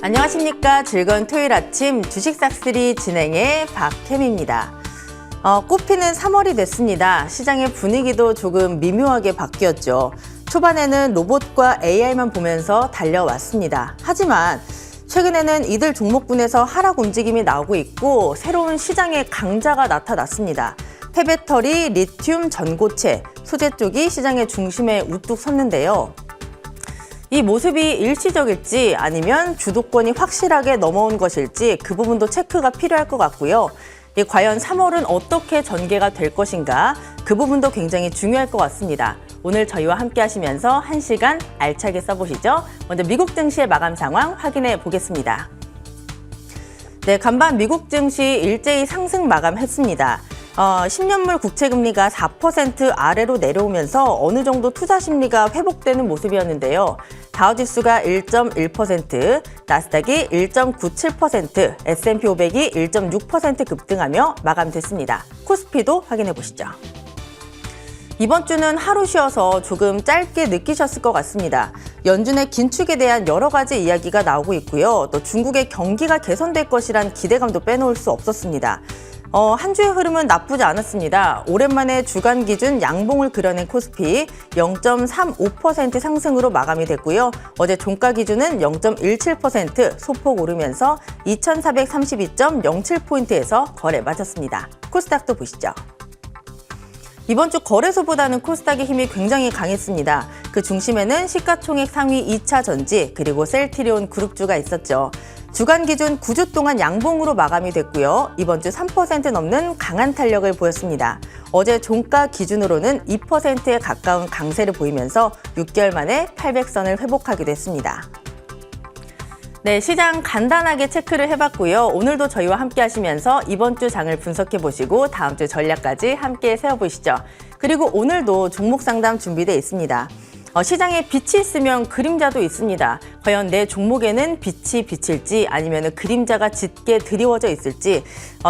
안녕하십니까. 즐거운 토요일 아침 주식 싹쓸이 진행의 박혜미입니다. 꽃피는 3월이 됐습니다. 시장의 분위기도 조금 미묘하게 바뀌었죠. 초반에는 로봇과 AI만 보면서 달려왔습니다. 하지만 최근에는 이들 종목군에서 하락 움직임이 나오고 있고 새로운 시장의 강자가 나타났습니다. 폐배터리, 리튬, 전고체, 소재 쪽이 시장의 중심에 우뚝 섰는데요. 이 모습이 일시적일지 아니면 주도권이 확실하게 넘어온 것일지 그 부분도 체크가 필요할 것 같고요. 과연 3월은 어떻게 전개가 될 것인가 그 부분도 굉장히 중요할 것 같습니다. 오늘 저희와 함께 하시면서 1시간 알차게 써보시죠. 먼저 미국 증시의 마감 상황 확인해 보겠습니다. 네, 간밤 미국 증시 일제히 상승 마감했습니다. 10년물 국채금리가 4% 아래로 내려오면서 어느 정도 투자 심리가 회복되는 모습이었는데요. 다우지수가 1.1%, 나스닥이 1.97%, S&P 500이 1.6% 급등하며 마감됐습니다. 코스피도 확인해 보시죠. 이번 주는 하루 쉬어서 조금 짧게 느끼셨을 것 같습니다. 연준의 긴축에 대한 여러 가지 이야기가 나오고 있고요. 또 중국의 경기가 개선될 것이란 기대감도 빼놓을 수 없었습니다. 한 주의 흐름은 나쁘지 않았습니다. 오랜만에 주간 기준 양봉을 그려낸 코스피 0.35% 상승으로 마감이 됐고요. 어제 종가 기준은 0.17% 소폭 오르면서 2432.07포인트에서 거래 마쳤습니다. 코스닥도 보시죠. 이번 주 거래소보다는 코스닥의 힘이 굉장히 강했습니다. 그 중심에는 시가총액 상위 2차 전지 그리고 셀트리온 그룹주가 있었죠. 주간 기준 9주 동안 양봉으로 마감이 됐고요. 이번 주 3% 넘는 강한 탄력을 보였습니다. 어제 종가 기준으로는 2%에 가까운 강세를 보이면서 6개월 만에 800선을 회복하기도 했습니다. 네, 시장 간단하게 체크를 해봤고요. 오늘도 저희와 함께 하시면서 이번 주 장을 분석해보시고 다음 주 전략까지 함께 세워보시죠. 그리고 오늘도 종목 상담 준비되어 있습니다. 시장에 빛이 있으면 그림자도 있습니다. 과연 내 종목에는 빛이 비칠지 아니면 그림자가 짙게 드리워져 있을지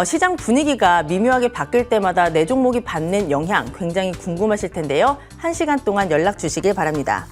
시장 분위기가 미묘하게 바뀔 때마다 내 종목이 받는 영향 굉장히 궁금하실 텐데요. 1시간 동안 연락 주시길 바랍니다.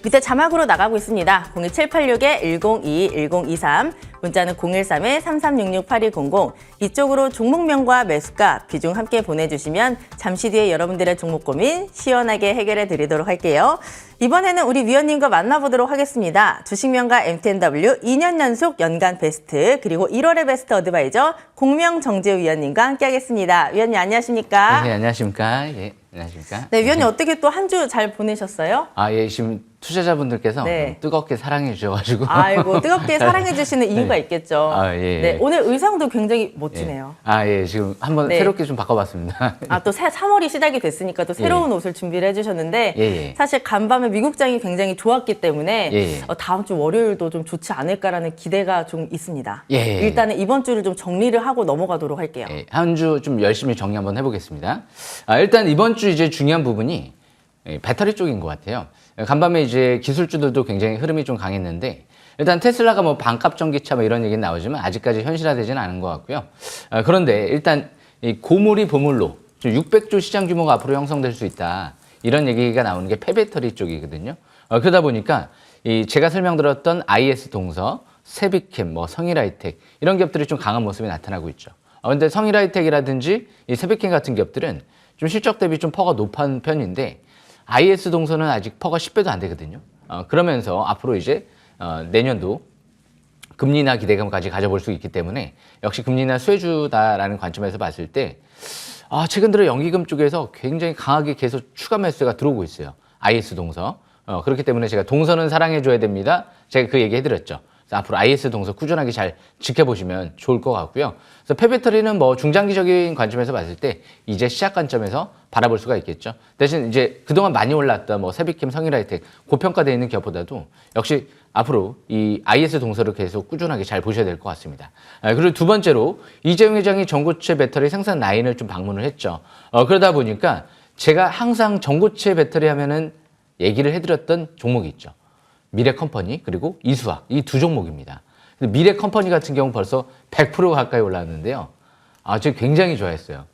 밑에 자막으로 나가고 있습니다. 02786-1022-1023 문자는 013-3366-8200 이쪽으로 종목명과 매수가, 비중 함께 보내주시면 잠시 뒤에 여러분들의 종목 고민 시원하게 해결해 드리도록 할게요. 이번에는 우리 위원님과 만나보도록 하겠습니다. 주식명가 MTNW 2년 연속 연간 베스트 그리고 1월의 베스트 어드바이저 공명정재우 위원님과 함께 하겠습니다. 위원님 안녕하십니까? 네, 안녕하십니까? 예, 안녕하십니까? 네, 위원님 어떻게 또 한 주 잘 보내셨어요? 예, 지금 투자자분들께서 뜨겁게 사랑해 주셔가지고. 아이고, 뜨겁게 사랑해 주시는 이유가 있겠죠. 예. 네, 오늘 의상도 굉장히 멋지네요. 예, 지금 한번 새롭게 좀 바꿔봤습니다. 또 3월이 시작이 됐으니까 또 새로운 옷을 준비를 해주셨는데 사실 간밤에 미국장이 굉장히 좋았기 때문에 다음 주 월요일도 좀 좋지 않을까라는 기대가 좀 있습니다. 일단은 이번 주를 좀 정리를 하고 넘어가도록 할게요. 한 주 좀 열심히 정리 한번 해보겠습니다. 일단 이번 주 이제 중요한 부분이 배터리 쪽인 것 같아요. 간밤에 이제 기술주들도 굉장히 흐름이 좀 강했는데 일단 테슬라가 뭐 반값 전기차 뭐 이런 얘기는 나오지만 아직까지 현실화되지는 않은 것 같고요. 그런데 일단 이 고물이 보물로 600조 시장 규모가 앞으로 형성될 수 있다. 이런 얘기가 나오는 게 폐배터리 쪽이거든요. 그러다 보니까 이 제가 설명드렸던 IS 동서, 세비캠, 뭐 성일하이텍 이런 기업들이 좀 강한 모습이 나타나고 있죠. 근데 성일하이텍이라든지 이 세비캠 같은 기업들은 좀 실적 대비 좀 퍼가 높은 편인데 IS 동서는 아직 퍼가 10배도 안 되거든요. 그러면서 앞으로 이제 내년도 금리 인하 기대감까지 가져볼 수 있기 때문에 역시 금리 인하 수혜주다라는 관점에서 봤을 때 최근 들어 연기금 쪽에서 굉장히 강하게 계속 추가 매수가 들어오고 있어요. IS 동서. 그렇기 때문에 제가 동서는 사랑해줘야 됩니다. 제가 그 얘기 해드렸죠. 앞으로 IS 동서 꾸준하게 잘 지켜보시면 좋을 것 같고요. 그래서 폐배터리는 뭐 중장기적인 관점에서 봤을 때 이제 시작 관점에서 바라볼 수가 있겠죠. 대신 이제 그동안 많이 올랐던 뭐 세비캠, 성일하이텍 고평가되어 있는 기업보다도 역시 앞으로 이 IS 동서를 계속 꾸준하게 잘 보셔야 될 것 같습니다. 그리고 두 번째로 이재용 회장이 전고체 배터리 생산 라인을 좀 방문을 했죠. 그러다 보니까 제가 항상 전고체 배터리 하면은 얘기를 해드렸던 종목이 있죠. 미래컴퍼니 그리고 이수학 이 두 종목입니다. 미래컴퍼니 같은 경우 벌써 100% 가까이 올랐는데요. 저 굉장히 좋아했어요.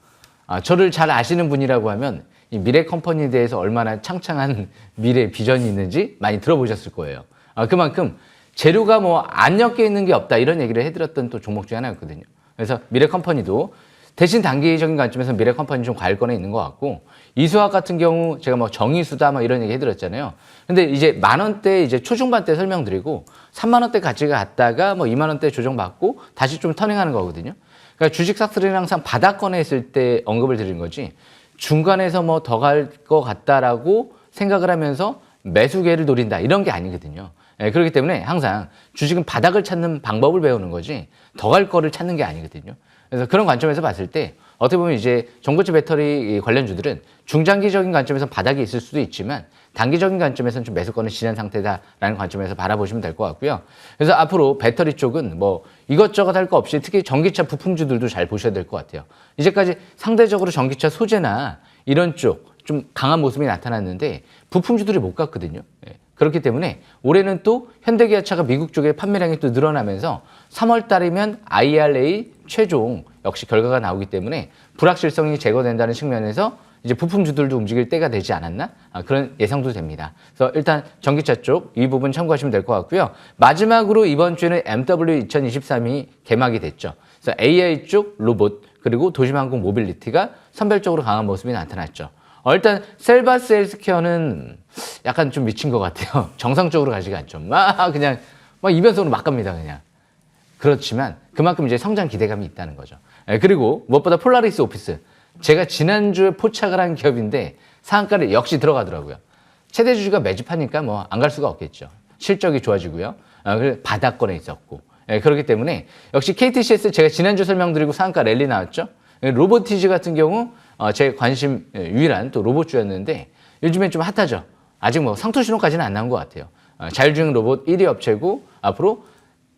저를 잘 아시는 분이라고 하면 이 미래컴퍼니에 대해서 얼마나 창창한 미래 비전이 있는지 많이 들어보셨을 거예요. 그만큼 재료가 뭐 안 엮여 있는 게 없다 이런 얘기를 해드렸던 또 종목 중에 하나였거든요. 그래서 미래컴퍼니도 대신 단기적인 관점에서 미래컴퍼니 좀 과일권에 있는 것 같고, 이수학 같은 경우 제가 뭐 정의수다 뭐 이런 얘기 해드렸잖아요. 근데 이제 10,000원대 이제 초중반 때 설명드리고 30,000원대 가치가 갔다가 뭐 20,000원대 조정받고 다시 좀 터닝하는 거거든요. 그러니까 주식 삭스리는 항상 바닥권에 있을 때 언급을 드린 거지, 중간에서 뭐 더 갈 것 같다라고 생각을 하면서 매수계를 노린다 이런 게 아니거든요. 예, 그렇기 때문에 항상 주식은 바닥을 찾는 방법을 배우는 거지 더 갈 거를 찾는 게 아니거든요. 그래서 그런 관점에서 봤을 때 어떻게 보면 이제 전고체 배터리 관련주들은 중장기적인 관점에서 바닥이 있을 수도 있지만 단기적인 관점에서는 좀 매수권을 지난 상태다라는 관점에서 바라보시면 될 것 같고요. 그래서 앞으로 배터리 쪽은 뭐 이것저것 할 거 없이 특히 전기차 부품주들도 잘 보셔야 될 것 같아요. 이제까지 상대적으로 전기차 소재나 이런 쪽 좀 강한 모습이 나타났는데 부품주들이 못 갔거든요. 예. 그렇기 때문에 올해는 또 현대기아차가 미국 쪽에 판매량이 또 늘어나면서 3월 달이면 IRA 최종 역시 결과가 나오기 때문에 불확실성이 제거된다는 측면에서 이제 부품주들도 움직일 때가 되지 않았나? 그런 예상도 됩니다. 그래서 일단 전기차 쪽 이 부분 참고하시면 될 것 같고요. 마지막으로 이번 주에는 MW 2023이 개막이 됐죠. 그래서 AI 쪽 로봇 그리고 도심항공 모빌리티가 선별적으로 강한 모습이 나타났죠. 일단 셀바스 헬스케어는 약간 좀 미친 것 같아요. 정상적으로 가지가 않죠. 그냥 이변속으로 막 갑니다, 그냥. 그렇지만 그만큼 이제 성장 기대감이 있다는 거죠. 그리고 무엇보다 폴라리스 오피스. 제가 지난주에 포착을 한 기업인데 상한가를 역시 들어가더라고요. 최대 주주가 매집하니까 뭐 안 갈 수가 없겠죠. 실적이 좋아지고요. 그래서 바닥권에 있었고. 그렇기 때문에 역시 KTCS 제가 지난주 설명드리고 상한가 랠리 나왔죠. 로보티즈 같은 경우 제 관심 유일한 또 로봇주였는데 요즘엔 좀 핫하죠. 아직 뭐 상투 신호까지는 안 나온 것 같아요. 자율주행 로봇 1위 업체고 앞으로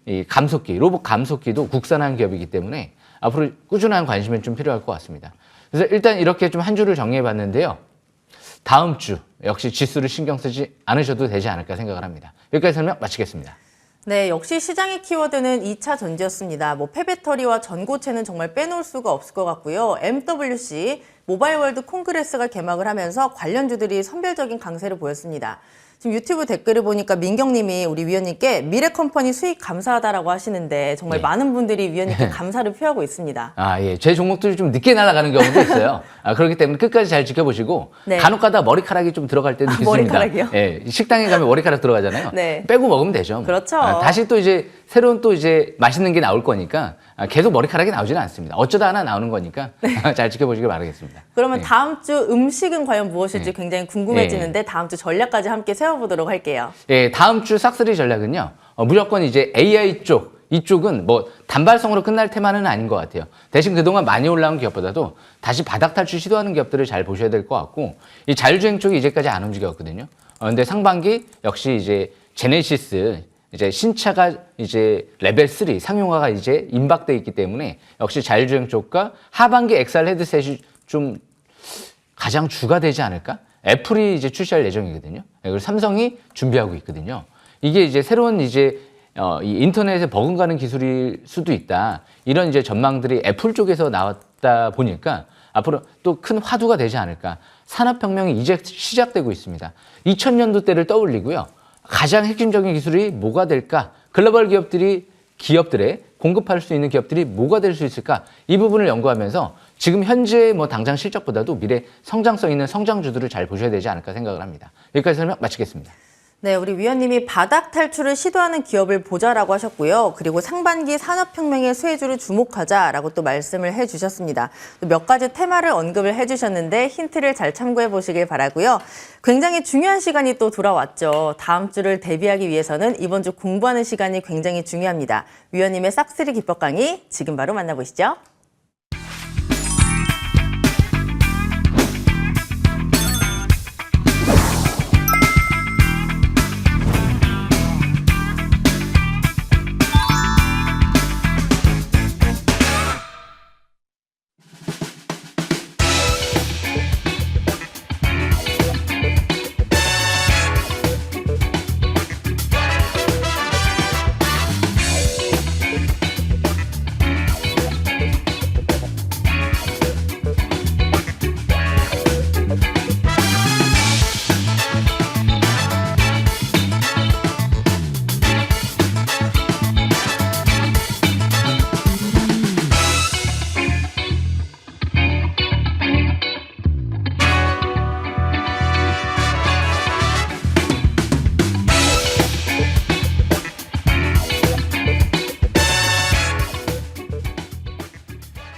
이 감속기, 로봇 감속기도 국산화한 기업이기 때문에 앞으로 꾸준한 관심은 좀 필요할 것 같습니다. 그래서 일단 이렇게 좀 한 주를 정리해 봤는데요. 다음 주 역시 지수를 신경 쓰지 않으셔도 되지 않을까 생각을 합니다. 여기까지 설명 마치겠습니다. 네, 역시 시장의 키워드는 2차 전지였습니다. 뭐 폐배터리와 전고체는 정말 빼놓을 수가 없을 것 같고요. MWC, 모바일월드 콩그레스가 개막을 하면서 관련주들이 선별적인 강세를 보였습니다. 지금 유튜브 댓글을 보니까 민경님이 우리 위원님께 미래컴퍼니 수익 감사하다라고 하시는데 정말 많은 분들이 위원님께 감사를 표하고 있습니다. 예. 제 종목들이 좀 늦게 날아가는 경우도 있어요. 그렇기 때문에 끝까지 잘 지켜보시고 간혹 가다 머리카락이 좀 들어갈 때도 있습니다. 머리카락이요? 예. 식당에 가면 머리카락 들어가잖아요. 네. 빼고 먹으면 되죠. 그렇죠. 다시 또 이제 새로운 또 이제 맛있는 게 나올 거니까 계속 머리카락이 나오지는 않습니다. 어쩌다 하나 나오는 거니까 잘 지켜보시길 바라겠습니다. 그러면 다음 주 음식은 과연 무엇일지 굉장히 궁금해지는데 다음 주 전략까지 함께 세워보도록 할게요. 예, 다음 주 싹쓸이 전략은요. 무조건 이제 AI 쪽, 이쪽은 뭐 단발성으로 끝날 테마는 아닌 것 같아요. 대신 그동안 많이 올라온 기업보다도 다시 바닥 탈출 시도하는 기업들을 잘 보셔야 될 것 같고, 이 자율주행 쪽이 이제까지 안 움직였거든요. 근데 상반기 역시 이제 제네시스, 이제 신차가 이제 레벨 3 상용화가 이제 임박돼 있기 때문에 역시 자율주행 쪽과 하반기 XR 헤드셋이 좀 가장 주가 되지 않을까? 애플이 이제 출시할 예정이거든요. 그리고 삼성이 준비하고 있거든요. 이게 이제 새로운 이제 이 인터넷에 버금가는 기술일 수도 있다. 이런 이제 전망들이 애플 쪽에서 나왔다 보니까 앞으로 또 큰 화두가 되지 않을까. 산업혁명이 이제 시작되고 있습니다. 2000년도 때를 떠올리고요. 가장 핵심적인 기술이 뭐가 될까? 글로벌 기업들에 공급할 수 있는 기업들이 뭐가 될 수 있을까? 이 부분을 연구하면서 지금 현재 뭐 당장 실적보다도 미래 성장성 있는 성장주들을 잘 보셔야 되지 않을까 생각을 합니다. 여기까지 설명 마치겠습니다. 네, 우리 위원님이 바닥 탈출을 시도하는 기업을 보자라고 하셨고요. 그리고 상반기 산업혁명의 수혜주를 주목하자라고 또 말씀을 해주셨습니다. 몇 가지 테마를 언급을 해주셨는데 힌트를 잘 참고해 보시길 바라고요. 굉장히 중요한 시간이 또 돌아왔죠. 다음 주를 대비하기 위해서는 이번 주 공부하는 시간이 굉장히 중요합니다. 위원님의 싹쓸이 기법 강의 지금 바로 만나보시죠.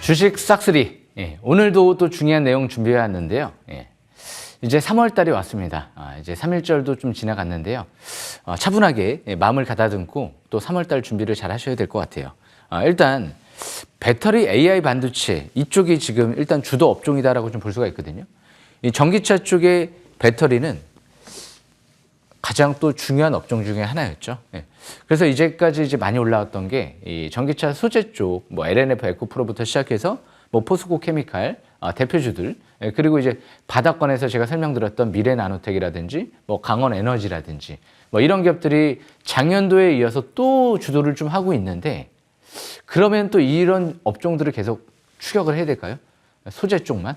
주식 싹쓸이. 오늘도 또 중요한 내용 준비해 왔는데요. 이제 3월 달이 왔습니다. 이제 3.1절도 좀 지나갔는데요. 차분하게 마음을 가다듬고 또 3월 달 준비를 잘 하셔야 될 것 같아요. 일단 배터리 AI 반도체 이쪽이 지금 일단 주도 업종이다라고 좀 볼 수가 있거든요. 이 전기차 쪽의 배터리는 가장 또 중요한 업종 중에 하나였죠. 그래서 이제까지 이제 많이 올라왔던 게 이 전기차 소재 쪽, 뭐 LNF 에코프로부터 시작해서 뭐 포스코 케미칼 대표주들, 그리고 이제 바닥권에서 제가 설명드렸던 미래나노텍이라든지 뭐 강원에너지라든지 뭐 이런 기업들이 작년도에 이어서 또 주도를 좀 하고 있는데, 그러면 또 이런 업종들을 계속 추격을 해야 될까요? 소재 쪽만?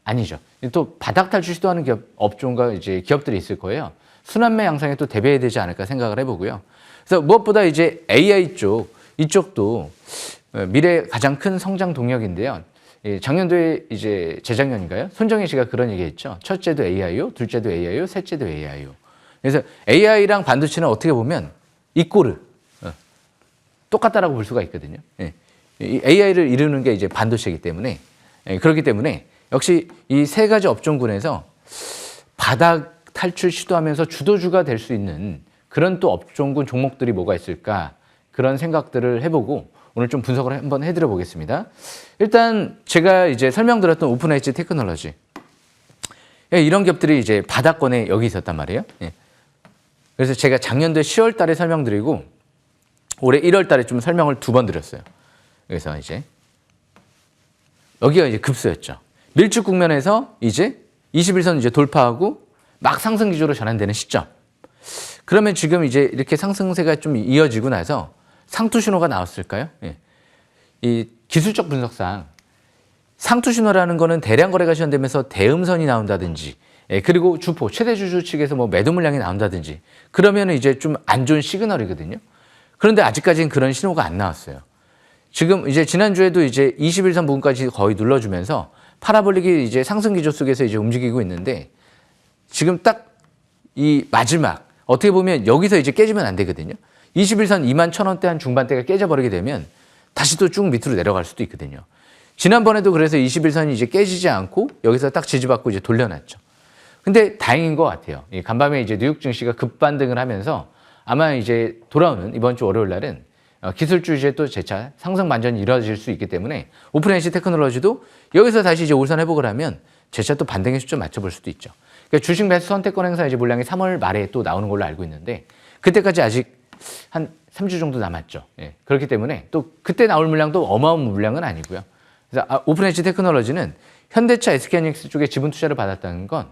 아니죠. 또 바닥 탈출 시도하는 기업, 업종과 이제 기업들이 있을 거예요. 순환매 양상에 또 대비해야 되지 않을까 생각을 해보고요. 그래서 무엇보다 이제 AI 쪽, 이쪽도 미래 가장 큰 성장 동력인데요. 작년도에 이제 재작년인가요? 손정희 씨가 그런 얘기했죠. 첫째도 AI요, 둘째도 AI요, 셋째도 AI요. 그래서 AI랑 반도체는 어떻게 보면 이꼬르 똑같다라고 볼 수가 있거든요. 이 AI를 이루는 게 이제 반도체이기 때문에, 그렇기 때문에 역시 이 세 가지 업종군에서 바닥 탈출 시도하면서 주도주가 될 수 있는 그런 또 업종군 종목들이 뭐가 있을까, 그런 생각들을 해보고 오늘 좀 분석을 한번 해드려 보겠습니다. 일단 제가 이제 설명드렸던 오픈 엣지 테크놀로지, 이런 기업들이 이제 바닥권에 여기 있었단 말이에요. 그래서 제가 작년도에 10월 달에 설명드리고 올해 1월 달에 좀 설명을 2번 드렸어요. 그래서 이제 여기가 이제 급소였죠. 밀집 국면에서 이제 21선 이제 돌파하고 막 상승 기조로 전환되는 시점. 그러면 지금 이제 이렇게 상승세가 좀 이어지고 나서 상투 신호가 나왔을까요? 이 기술적 분석상 상투 신호라는 거는 대량 거래가 시현되면서 대음선이 나온다든지, 그리고 주포 최대 주주 측에서 뭐 매도 물량이 나온다든지, 그러면 이제 좀 안 좋은 시그널이거든요. 그런데 아직까지는 그런 신호가 안 나왔어요. 지금 이제 지난주에도 이제 21선 부분까지 거의 눌러주면서 파라볼릭이 이제 상승 기조 속에서 이제 움직이고 있는데, 지금 딱 이 마지막, 어떻게 보면 여기서 이제 깨지면 안 되거든요. 21선 21,000원대 한 중반대가 깨져버리게 되면 다시 또 쭉 밑으로 내려갈 수도 있거든요. 지난번에도 그래서 21선이 이제 깨지지 않고 여기서 딱 지지받고 이제 돌려놨죠. 근데 다행인 것 같아요. 간밤에 이제 뉴욕 증시가 급반등을 하면서 아마 이제 돌아오는 이번 주 월요일 날은 기술주 이제 또 재차 상승 반전이 이루어질 수 있기 때문에 오픈 엣지 테크놀로지도 여기서 다시 이제 올선 회복을 하면 재차 또 반등의 수준 맞춰볼 수도 있죠. 그러니까 주식 매수 선택권 행사 이제 물량이 3월 말에 또 나오는 걸로 알고 있는데, 그때까지 아직 한 3주 정도 남았죠. 그렇기 때문에 또 그때 나올 물량도 어마어마한 물량은 아니고요. 그래서 오픈 엣지 테크놀로지는 현대차, SK하이닉스 쪽에 지분 투자를 받았다는 건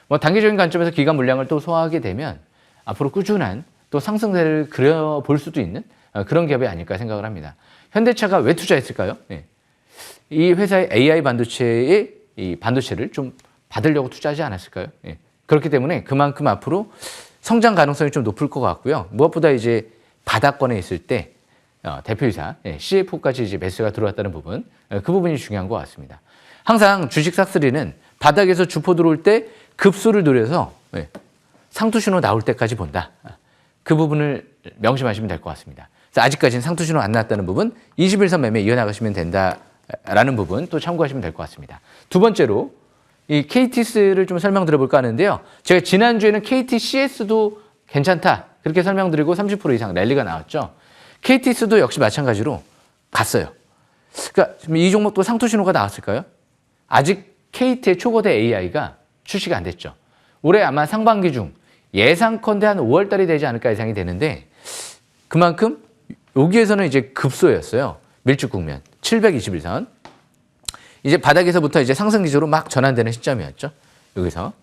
뭐 단기적인 관점에서 기관 물량을 또 소화하게 되면 앞으로 꾸준한 또 상승세를 그려볼 수도 있는 그런 기업이 아닐까 생각을 합니다. 현대차가 왜 투자했을까요? 이 회사의 AI 반도체의 이 반도체를 좀 받으려고 투자하지 않았을까요? 그렇기 때문에 그만큼 앞으로 성장 가능성이 좀 높을 것 같고요. 무엇보다 이제 바닥권에 있을 때 대표이사 CFO까지 이제 매수가 들어왔다는 부분, 그 부분이 중요한 것 같습니다. 항상 주식 싹쓸이는 바닥에서 주포 들어올 때 급소를 노려서 상투 신호 나올 때까지 본다. 그 부분을 명심하시면 될 것 같습니다. 그래서 아직까지는 상투 신호 안 나왔다는 부분, 21선 매매 이어나가시면 된다라는 부분 또 참고하시면 될 것 같습니다. 두 번째로 이 KTS를 좀 설명드려볼까 하는데요. 제가 지난주에는 KTCS도 괜찮다 그렇게 설명드리고 30% 이상 랠리가 나왔죠. KTS도 역시 마찬가지로 갔어요. 그러니까 지금 이 종목도 상투 신호가 나왔을까요? 아직 KT의 초거대 AI가 출시가 안 됐죠. 올해 아마 상반기 중 예상컨대 한 5월 달이 되지 않을까 예상이 되는데, 그만큼 여기에서는 이제 급소였어요. 밀집 국면 721선. 이제 바닥에서부터 이제 상승 기조로 막 전환되는 시점이었죠. 여기서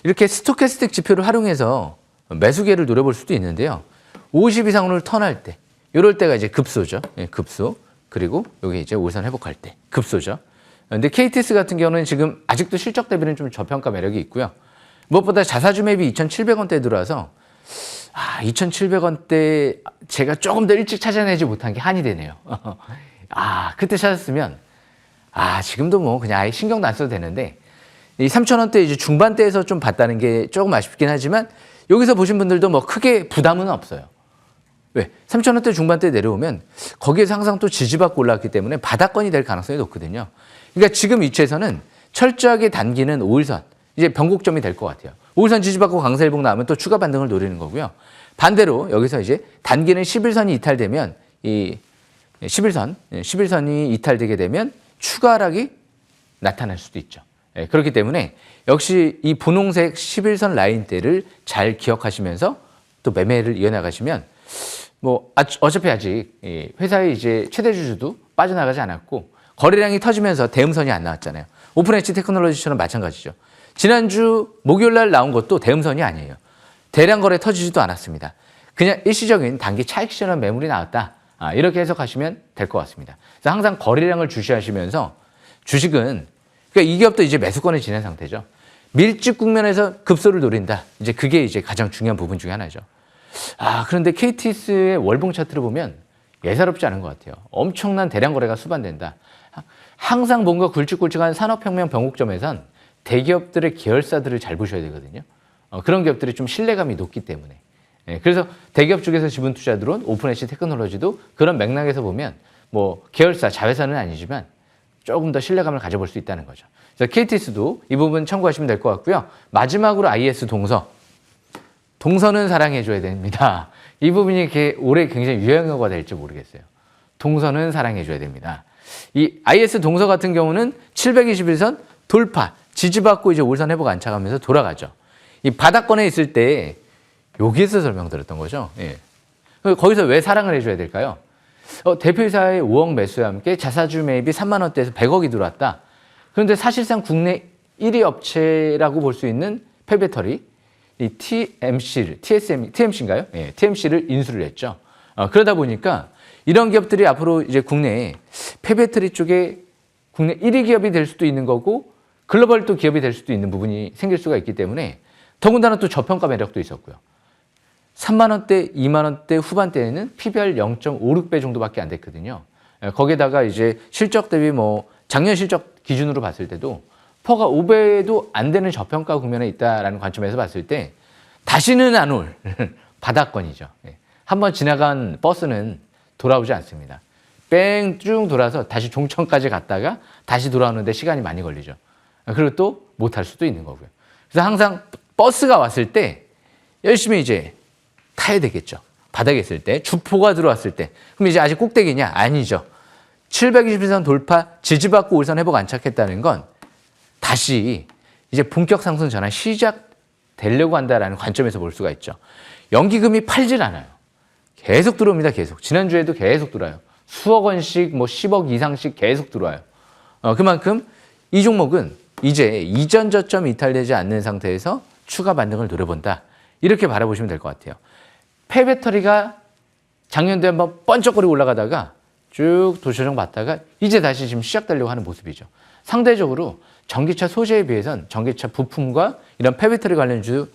이렇게 스토캐스틱 지표를 활용해서 매수기회를 노려볼 수도 있는데요. 50 이상을 턴할 때, 이럴 때가 이제 급소죠. 급소. 그리고 여기 이제 올선 회복할 때 급소죠. 근데 KTS 같은 경우는 지금 아직도 실적 대비는 좀 저평가 매력이 있고요. 무엇보다 자사주 맵이 2,700원대에 들어와서 2,700원대 제가 조금 더 일찍 찾아내지 못한 게 한이 되네요. 그때 찾았으면 지금도 뭐 그냥 아예 신경도 안 써도 되는데, 이 3,000원대 이제 중반대에서 좀 봤다는 게 조금 아쉽긴 하지만 여기서 보신 분들도 뭐 크게 부담은 없어요. 왜? 3,000원대 중반대 내려오면 거기에서 항상 또 지지받고 올라왔기 때문에 바닥권이 될 가능성이 높거든요. 그러니까 지금 위치에서는 철저하게 단기는 5일선, 이제 변곡점이 될 것 같아요. 5일선 지지받고 강세일봉 나오면 또 추가 반등을 노리는 거고요. 반대로 여기서 이제 단기는 11선이 이탈되면 이 11선이 이탈되게 되면 추가 하락이 나타날 수도 있죠. 예, 그렇기 때문에 역시 이 분홍색 11선 라인대를 잘 기억하시면서 또 매매를 이어나가시면 뭐 어차피 아직 회사의 이제 최대 주주도 빠져나가지 않았고 거래량이 터지면서 대음선이 안 나왔잖아요. 오픈 엣지 테크놀로지처럼 마찬가지죠. 지난주 목요일 날 나온 것도 대음선이 아니에요. 대량 거래 터지지도 않았습니다. 그냥 일시적인 단기 차익 실현 매물이 나왔다. 이렇게 해석하시면 될 것 같습니다. 그래서 항상 거래량을 주시하시면서 주식은 그러니까 이 기업도 이제 매수권에 지낸 상태죠. 밀집 국면에서 급소를 노린다. 이제 그게 이제 가장 중요한 부분 중에 하나죠. 그런데 KTS의 월봉 차트를 보면 예사롭지 않은 것 같아요. 엄청난 대량 거래가 수반된다. 항상 뭔가 굵직굵직한 산업혁명 변곡점에선 대기업들의 계열사들을 잘 보셔야 되거든요. 그런 기업들이 좀 신뢰감이 높기 때문에. 그래서 대기업 쪽에서 지분 투자 들어온 오픈 엣지 테크놀로지도 그런 맥락에서 보면 뭐 계열사, 자회사는 아니지만 조금 더 신뢰감을 가져볼 수 있다는 거죠. 그래서 KTS도 이 부분 참고하시면 될 것 같고요. 마지막으로 IS 동서. 동서는 사랑해줘야 됩니다. 이 부분이 올해 굉장히 유행어가 될지 모르겠어요. 동서는 사랑해줘야 됩니다. 이 IS 동서 같은 경우는 721선 돌파, 지지받고 이제 올선 회복 안착하면서 돌아가죠. 이 바닥권에 있을 때 여기에서 설명드렸던 거죠. 예. 거기서 왜 사랑을 해줘야 될까요? 대표이사의 5억 매수와 함께 자사주 매입이 3만 원대에서 100억이 들어왔다. 그런데 사실상 국내 1위 업체라고 볼 수 있는 폐배터리 이 TMC인가요? 예, TMC를 인수를 했죠. 그러다 보니까 이런 기업들이 앞으로 이제 국내에 폐배터리 쪽에 국내 1위 기업이 될 수도 있는 거고 글로벌 또 기업이 될 수도 있는 부분이 생길 수가 있기 때문에 더군다나 또 저평가 매력도 있었고요. 3만 원대, 2만 원대 후반대에는 PBR 0.56배 정도밖에 안 됐거든요. 거기다가 이제 실적 대비 뭐 작년 실적 기준으로 봤을 때도 퍼가 5배도 안 되는 저평가 국면에 있다라는 관점에서 봤을 때 다시는 안 올 바닥권이죠. 한번 지나간 버스는 돌아오지 않습니다. 뺑 쭉 돌아서 다시 종천까지 갔다가 다시 돌아오는데 시간이 많이 걸리죠. 그리고 또 못할 수도 있는 거고요. 그래서 항상 버스가 왔을 때 열심히 이제 타야 되겠죠. 바닥에 있을 때, 주포가 들어왔을 때. 그럼 이제 아직 꼭대기냐? 아니죠. 721선 돌파, 지지받고 올선 회복 안착했다는 건 다시 이제 본격 상승 전환 시작되려고 한다라는 관점에서 볼 수가 있죠. 연기금이 팔질 않아요. 계속 들어옵니다. 계속. 지난주에도 계속 들어와요. 수억 원씩 뭐 10억 이상씩 계속 들어와요. 그만큼 이 종목은 이제 이전 저점 이탈되지 않는 상태에서 추가 반등을 노려본다. 이렇게 바라보시면 될 것 같아요. 폐배터리가 작년도에 한번 번쩍거리고 올라가다가 쭉 도조정 받다가 이제 다시 지금 시작되려고 하는 모습이죠. 상대적으로 전기차 소재에 비해선 전기차 부품과 이런 폐배터리 관련주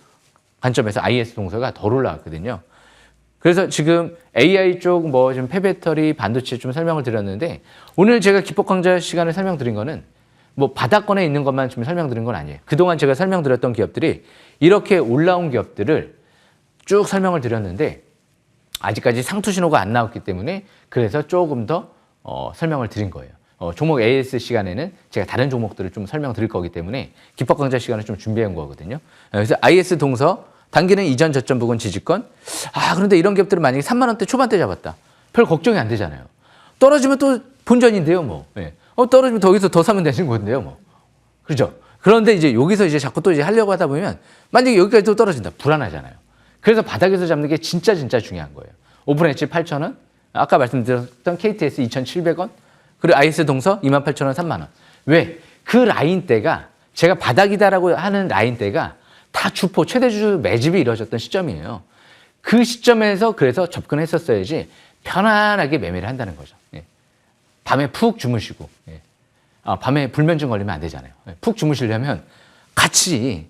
관점에서 IS 동서가 덜 올라왔거든요. 그래서 지금 AI 쪽 뭐 지금 폐배터리 반도체 좀 설명을 드렸는데 오늘 제가 기법 강좌 시간을 설명드린 거는 뭐 바닥권에 있는 것만 좀 설명드린 건 아니에요. 그동안 제가 설명드렸던 기업들이 이렇게 올라온 기업들을 쭉 설명을 드렸는데 아직까지 상투 신호가 안 나왔기 때문에 그래서 조금 더 설명을 드린 거예요. 종목 AS 시간에는 제가 다른 종목들을 좀 설명드릴 거기 때문에 기법 강좌 시간을 좀 준비해 온 거거든요. 그래서 IS 동서 단기는 이전 저점 부근 지지권. 그런데 이런 기업들은 만약에 3만 원대 초반대 잡았다. 별 걱정이 안 되잖아요. 떨어지면 또 본전인데요, 뭐. 네. 떨어지면 더 여기서 더 사면 되는 건데요, 뭐. 그렇죠? 그런데 이제 여기서 이제 자꾸 또 이제 하려고 하다 보면 만약에 여기까지 또 떨어진다. 불안하잖아요. 그래서 바닥에서 잡는 게 진짜 중요한 거예요. 오픈 엣지 8,000원, 아까 말씀드렸던 KTS 2,700원, 그리고 IS 동서 28,000원, 3만 원. 왜? 그 라인대가 제가 바닥이다라고 하는 라인대가 다 주포 최대 주주 매집이 이루어졌던 시점이에요. 그 시점에서 그래서 접근했었어야지 편안하게 매매를 한다는 거죠. 예. 밤에 푹 주무시고, 예. 밤에 불면증 걸리면 안 되잖아요. 예. 푹 주무시려면 같이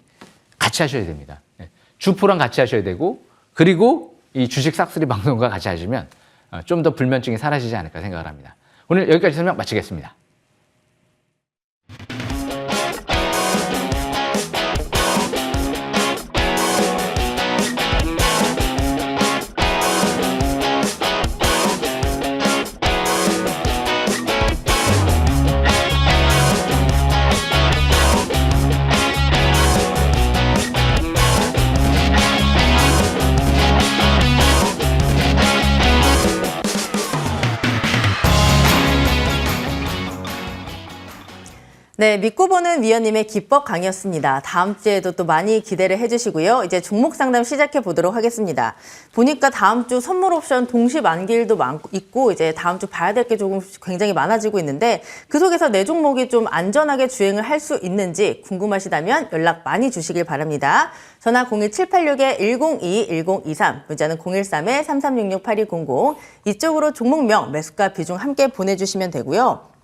하셔야 됩니다. 예. 주포랑 같이 하셔야 되고, 그리고 이 주식 싹쓸이 방송과 같이 하시면 좀 더 불면증이 사라지지 않을까 생각을 합니다. 오늘 여기까지 설명 마치겠습니다. 네, 믿고 보는 위원님의 기법 강의였습니다. 다음 주에도 또 많이 기대를 해주시고요. 이제 종목 상담 시작해 보도록 하겠습니다. 보니까 다음 주 선물 옵션 동시 만기일도 있고 이제 다음 주 봐야 될 게 조금 굉장히 많아지고 있는데 그 속에서 내 종목이 좀 안전하게 주행을 할 수 있는지 궁금하시다면 연락 많이 주시길 바랍니다. 전화 02786-1022-1023, 문자는 013-3366-8200 이쪽으로 종목명, 매수가 비중 함께 보내주시면 되고요.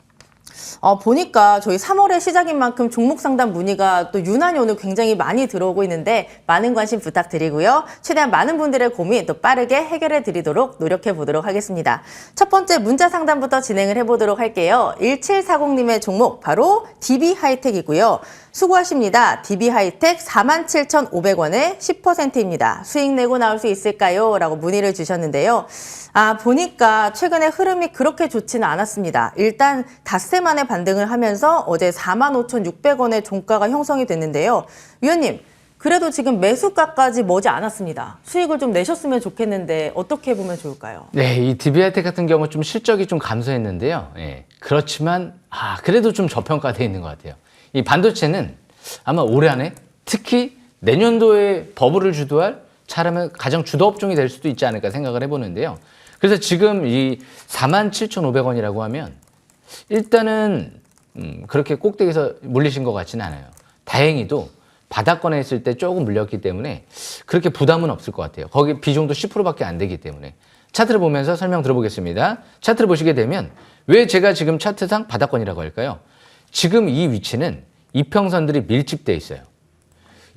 보니까 저희 3월의 시작인 만큼 종목 상담 문의가 또 유난히 오늘 굉장히 많이 들어오고 있는데 많은 관심 부탁드리고요. 최대한 많은 분들의 고민 또 빠르게 해결해 드리도록 노력해 보도록 하겠습니다. 첫 번째 문자 상담부터 진행을 해보도록 할게요. 1740님의 종목 바로 DB하이텍이고요. 수고하십니다. DB하이텍 47,500원에 10%입니다. 수익 내고 나올 수 있을까요? 라고 문의를 주셨는데요. 보니까 최근에 흐름이 그렇게 좋지는 않았습니다. 일단 닷새 만에 반등을 하면서 어제 45,600원의 종가가 형성이 됐는데요. 위원님, 그래도 지금 매수가까지 머지 않았습니다. 수익을 좀 내셨으면 좋겠는데 어떻게 보면 좋을까요? 네, 이 DB하이텍 같은 경우 좀 실적이 좀 감소했는데요. 예, 그렇지만 그래도 좀 저평가되어 있는 것 같아요. 이 반도체는 아마 올해 안에 특히 내년도에 버블을 주도할 잘하면 가장 주도 업종이 될 수도 있지 않을까 생각을 해보는데요. 그래서 지금 이 47,500원이라고 하면 일단은 그렇게 꼭대기에서 물리신 것 같지는 않아요. 다행히도 바닥권에 있을 때 조금 물렸기 때문에 그렇게 부담은 없을 것 같아요. 거기 비중도 10%밖에 안 되기 때문에. 차트를 보면서 설명 들어보겠습니다. 차트를 보시게 되면 왜 제가 지금 차트상 바닥권이라고 할까요? 지금 이 위치는 이평선들이 밀집되어 있어요.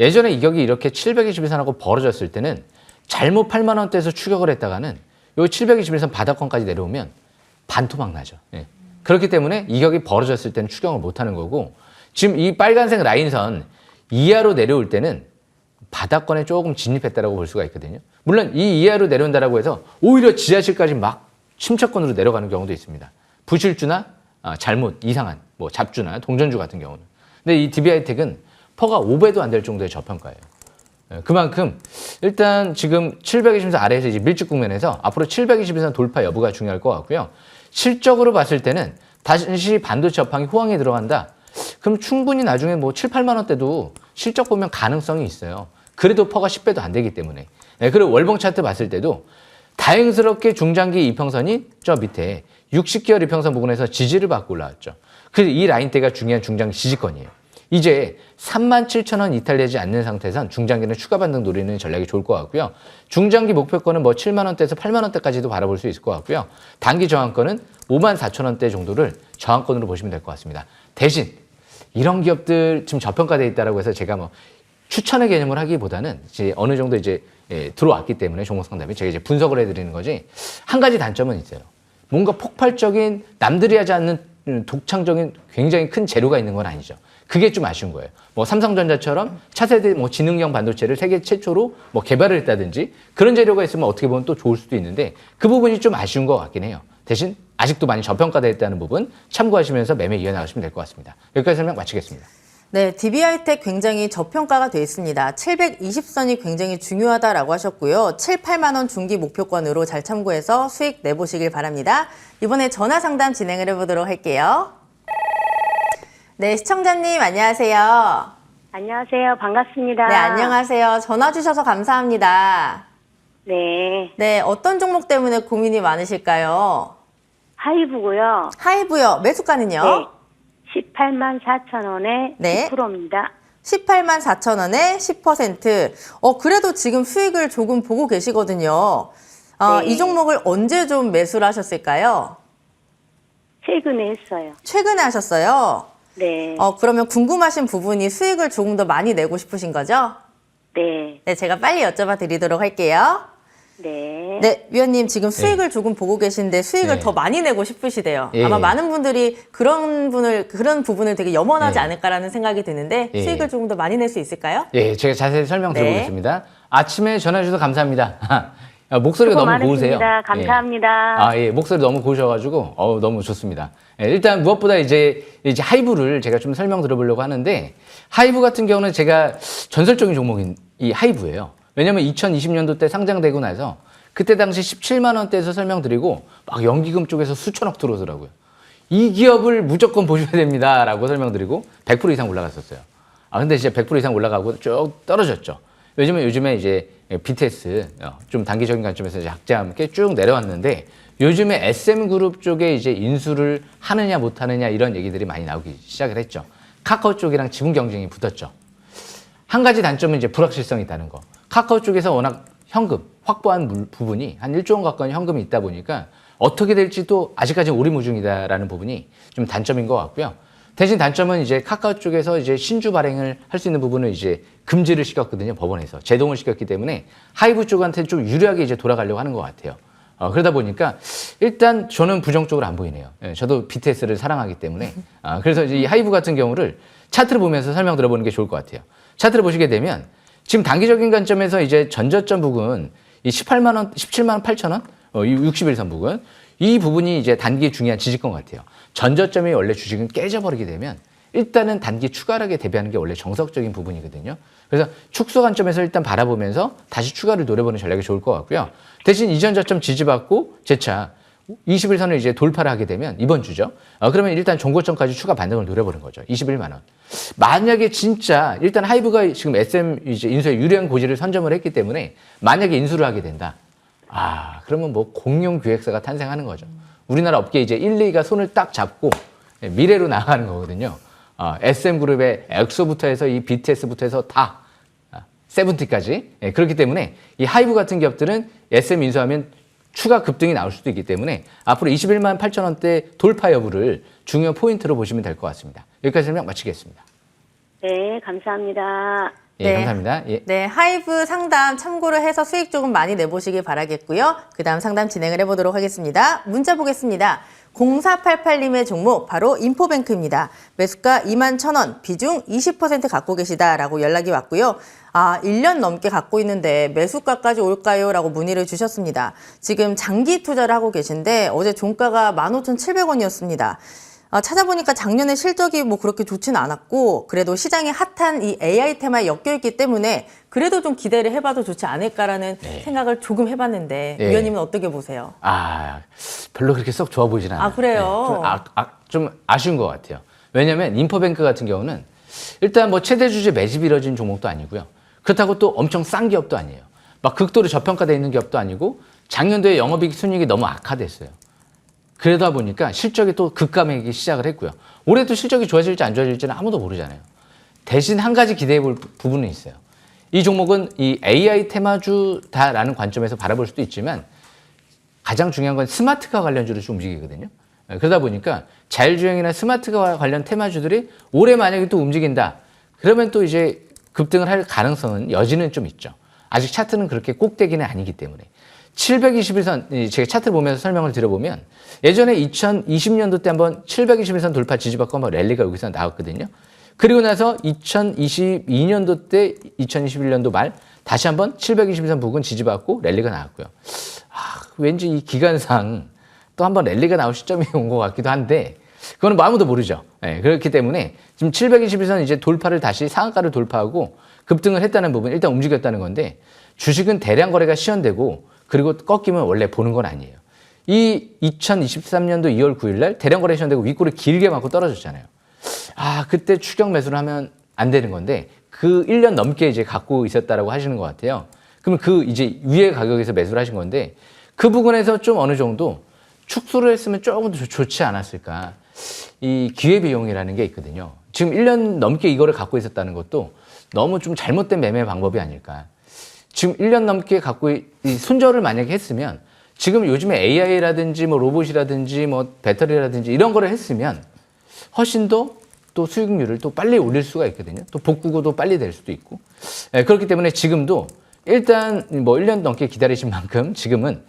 예전에 이격이 이렇게 721선하고 벌어졌을 때는 잘못 8만 원대에서 추격을 했다가는 요 721선 바닥권까지 내려오면 반토막 나죠. 예. 그렇기 때문에 이격이 벌어졌을 때는 추격을 못하는 거고 지금 이 빨간색 라인선 이하로 내려올 때는 바닥권에 조금 진입했다라고 볼 수가 있거든요. 물론 이 이하로 내려온다라고 해서 오히려 지하실까지 막 침착권으로 내려가는 경우도 있습니다. 부실주나 잘못, 이상한 뭐 잡주나 동전주 같은 경우는. 근데 이 DB하이텍은 퍼가 5배도 안 될 정도의 저평가예요. 그만큼 일단 지금 720선 아래에서 이제 밀집 국면에서 앞으로 720선 돌파 여부가 중요할 것 같고요. 실적으로 봤을 때는 다시 반도체 업황이 호황에 들어간다. 그럼 충분히 나중에 뭐 7, 8만 원대도 실적 보면 가능성이 있어요. 그래도 퍼가 10배도 안 되기 때문에. 그리고 월봉 차트 봤을 때도 다행스럽게 중장기 이평선이 저 밑에 60개월 이평선 부근에서 지지를 받고 올라왔죠. 그래서 이 라인대가 중요한 중장기 지지권이에요. 이제 37,000원 이탈되지 않는 상태에선 중장기는 추가 반등 노리는 전략이 좋을 것 같고요. 중장기 목표권은 뭐 7만 원대에서 8만 원대까지도 바라볼 수 있을 것 같고요. 단기 저항권은 54,000원대 정도를 저항권으로 보시면 될 것 같습니다. 대신 이런 기업들 지금 저평가되어 있다고 해서 제가 뭐 추천의 개념을 하기보다는 이제 어느 정도 이제 들어왔기 때문에 종목 상담이 제가 이제 분석을 해드리는 거지. 한 가지 단점은 있어요. 뭔가 폭발적인 남들이 하지 않는 독창적인 굉장히 큰 재료가 있는 건 아니죠. 그게 좀 아쉬운 거예요. 뭐 삼성전자처럼 차세대 뭐 지능형 반도체를 세계 최초로 뭐 개발을 했다든지 그런 재료가 있으면 어떻게 보면 또 좋을 수도 있는데 그 부분이 좀 아쉬운 것 같긴 해요. 대신 아직도 많이 저평가되어 있다는 부분 참고하시면서 매매 이어나가시면 될 것 같습니다. 여기까지 설명 마치겠습니다. 네, DB하이텍 굉장히 저평가가 되어 있습니다. 720선이 굉장히 중요하다라고 하셨고요. 7, 8만 원 중기 목표권으로 잘 참고해서 수익 내보시길 바랍니다. 이번에 전화 상담 진행을 해보도록 할게요. 네, 시청자님 안녕하세요. 안녕하세요. 반갑습니다. 네, 안녕하세요. 전화 주셔서 감사합니다. 네. 네, 어떤 종목 때문에 고민이 많으실까요? 하이브고요. 하이브요. 매수가는요? 네. 18만 4천 원에 네. 10%입니다. 18만 4천 원에 10%. 그래도 지금 수익을 조금 보고 계시거든요. 네. 이 종목을 언제 좀 매수를 하셨을까요? 최근에 했어요. 최근에 하셨어요? 네. 그러면 궁금하신 부분이 수익을 조금 더 많이 내고 싶으신 거죠? 네. 네, 제가 빨리 여쭤봐 드리도록 할게요. 네. 네, 위원님 지금 수익을 조금 보고 계신데 수익을 네. 더 많이 내고 싶으시대요. 예. 아마 많은 분들이 그런 부분을 되게 염원하지 예. 않을까라는 생각이 드는데 예. 수익을 조금 더 많이 낼 수 있을까요? 예, 제가 자세히 설명 네. 드려보겠습니다. 아침에 전화 주셔서 감사합니다. 목소리가 수고 너무 고우세요. 많으십니다. 감사합니다. 예, 목소리 너무 고우셔가지고 너무 좋습니다. 일단 무엇보다 이제 하이브를 제가 좀 설명 드려보려고 하는데 하이브 같은 경우는 제가 전설적인 종목인 이 하이브예요. 왜냐면 2020년도 때 상장되고 나서 그때 당시 17만 원대에서 설명드리고 막 연기금 쪽에서 수천억 들어오더라고요. 이 기업을 무조건 보셔야 됩니다라고 설명드리고 100% 이상 올라갔었어요. 근데 진짜 100% 이상 올라가고 쭉 떨어졌죠. 요즘에 이제 BTS 좀 단기적인 관점에서 약자 함께 쭉 내려왔는데 요즘에 SM그룹 쪽에 이제 인수를 하느냐 못하느냐 이런 얘기들이 많이 나오기 시작을 했죠. 카카오 쪽이랑 지분 경쟁이 붙었죠. 한 가지 단점은 이제 불확실성이 있다는 거. 카카오 쪽에서 워낙 현금 확보한 부분이 한 1조 원 가까운 현금이 있다 보니까 어떻게 될지도 아직까지는 오리무중이다라는 부분이 좀 단점인 것 같고요. 대신 단점은 이제 카카오 쪽에서 이제 신주 발행을 할 수 있는 부분을 이제 금지를 시켰거든요. 법원에서. 제동을 시켰기 때문에 하이브 쪽한테 좀 유리하게 이제 돌아가려고 하는 것 같아요. 그러다 보니까 일단 저는 부정적으로 안 보이네요. 저도 BTS를 사랑하기 때문에. 그래서 이제 이 하이브 같은 경우를 차트를 보면서 설명 들어보는 게 좋을 것 같아요. 차트를 보시게 되면 지금 단기적인 관점에서 이제 전저점 부분 이 17만 원 8천 원, 60일선 부분 이 부분이 이제 단기 중요한 지지권 같아요. 전저점이 원래 주식은 깨져버리게 되면 일단은 단기 추가락에 대비하는 게 원래 정석적인 부분이거든요. 그래서 축소 관점에서 일단 바라보면서 다시 추가를 노려보는 전략이 좋을 것 같고요. 대신 이전 저점 지지받고 재차 20일선을 이제 돌파를 하게 되면 이번 주죠. 그러면 일단 종고점까지 추가 반등을 노려보는 거죠. 21만 원. 만약에 진짜 일단 하이브가 지금 SM 이제 인수에 유리한 고지를 선점을 했기 때문에 만약에 인수를 하게 된다. 그러면 뭐 공룡 기획사가 탄생하는 거죠. 우리나라 업계 이제 1, 2가 손을 딱 잡고 미래로 나가는 거거든요. SM그룹의 엑소부터 해서 이 BTS부터 해서 다 세븐티까지. 그렇기 때문에 이 하이브 같은 기업들은 SM 인수하면 추가 급등이 나올 수도 있기 때문에 앞으로 21만 8천 원대 돌파 여부를 중요 포인트로 보시면 될 것 같습니다. 여기까지 설명 마치겠습니다. 네, 감사합니다. 예, 감사합니다. 예. 네, 하이브 상담 참고로 해서 수익 조금 많이 내보시길 바라겠고요. 그 다음 상담 진행을 해보도록 하겠습니다. 문자 보겠습니다. 0488님의 종목 바로 인포뱅크입니다. 매수가 21,000원, 비중 20% 갖고 계시다라고 연락이 왔고요. 1년 넘게 갖고 있는데 매수가까지 올까요? 라고 문의를 주셨습니다. 지금 장기 투자를 하고 계신데 어제 종가가 15,700원이었습니다. 찾아보니까 작년에 실적이 뭐 그렇게 좋지는 않았고 그래도 시장에 핫한 이 AI 테마에 엮여있기 때문에 그래도 좀 기대를 해봐도 좋지 않을까라는 생각을 조금 해봤는데 위원님은 어떻게 보세요? 별로 그렇게 썩 좋아 보이진 않아요. 그래요? 좀 아쉬운 것 같아요. 왜냐하면 인포뱅크 같은 경우는 일단 뭐 최대 주주 매집이 이뤄진 종목도 아니고요. 그렇다고 또 엄청 싼 기업도 아니에요. 막 극도로 저평가되어 있는 기업도 아니고 작년도에 영업이익 순이익이 너무 악화됐어요. 그러다 보니까 실적이 또 급감하기 시작을 했고요. 올해도 실적이 좋아질지 안 좋아질지는 아무도 모르잖아요. 대신 한 가지 기대해 볼 부분은 있어요. 이 종목은 이 AI 테마주다라는 관점에서 바라볼 수도 있지만 가장 중요한 건 스마트카 관련주로 좀 움직이거든요. 그러다 보니까 자율주행이나 스마트카 관련 테마주들이 올해 만약에 또 움직인다. 그러면 또 이제 급등을 할 가능성은 여지는 좀 있죠. 아직 차트는 그렇게 꼭대기는 아니기 때문에. 721선, 제가 차트를 보면서 설명을 드려보면 예전에 2020년도 때 한번 721선 돌파 지지받고 한번 랠리가 여기서 나왔거든요. 그리고 나서 2022년도 때 2021년도 말 다시 한번 721선 부근 지지받고 랠리가 나왔고요. 왠지 이 기간상 또 한번 랠리가 나올 시점이 온 것 같기도 한데 그거는 뭐 아무도 모르죠. 그렇기 때문에 지금 721선 이제 돌파를 다시 상한가를 돌파하고 급등을 했다는 부분 일단 움직였다는 건데 주식은 대량 거래가 시현되고 그리고 꺾이면 원래 보는 건 아니에요. 이 2023년도 2월 9일 날 대량 거래 시현되고 윗골을 길게 맞고 떨어졌잖아요. 그때 추격 매수를 하면 안 되는 건데 그 1년 넘게 이제 갖고 있었다라고 하시는 것 같아요. 그러면 그 이제 위의 가격에서 매수를 하신 건데 그 부분에서 좀 어느 정도 축소를 했으면 조금 더 좋지 않았을까. 이 기회비용이라는 게 있거든요. 지금 1년 넘게 이거를 갖고 있었다는 것도 너무 좀 잘못된 매매 방법이 아닐까. 지금 1년 넘게 갖고 이 손절을 만약에 했으면 지금 요즘에 AI라든지 뭐 로봇이라든지 뭐 배터리라든지 이런 거를 했으면 훨씬 더 또 수익률을 또 빨리 올릴 수가 있거든요. 또 복구도 빨리 될 수도 있고. 그렇기 때문에 지금도 일단 뭐 1년 넘게 기다리신 만큼 지금은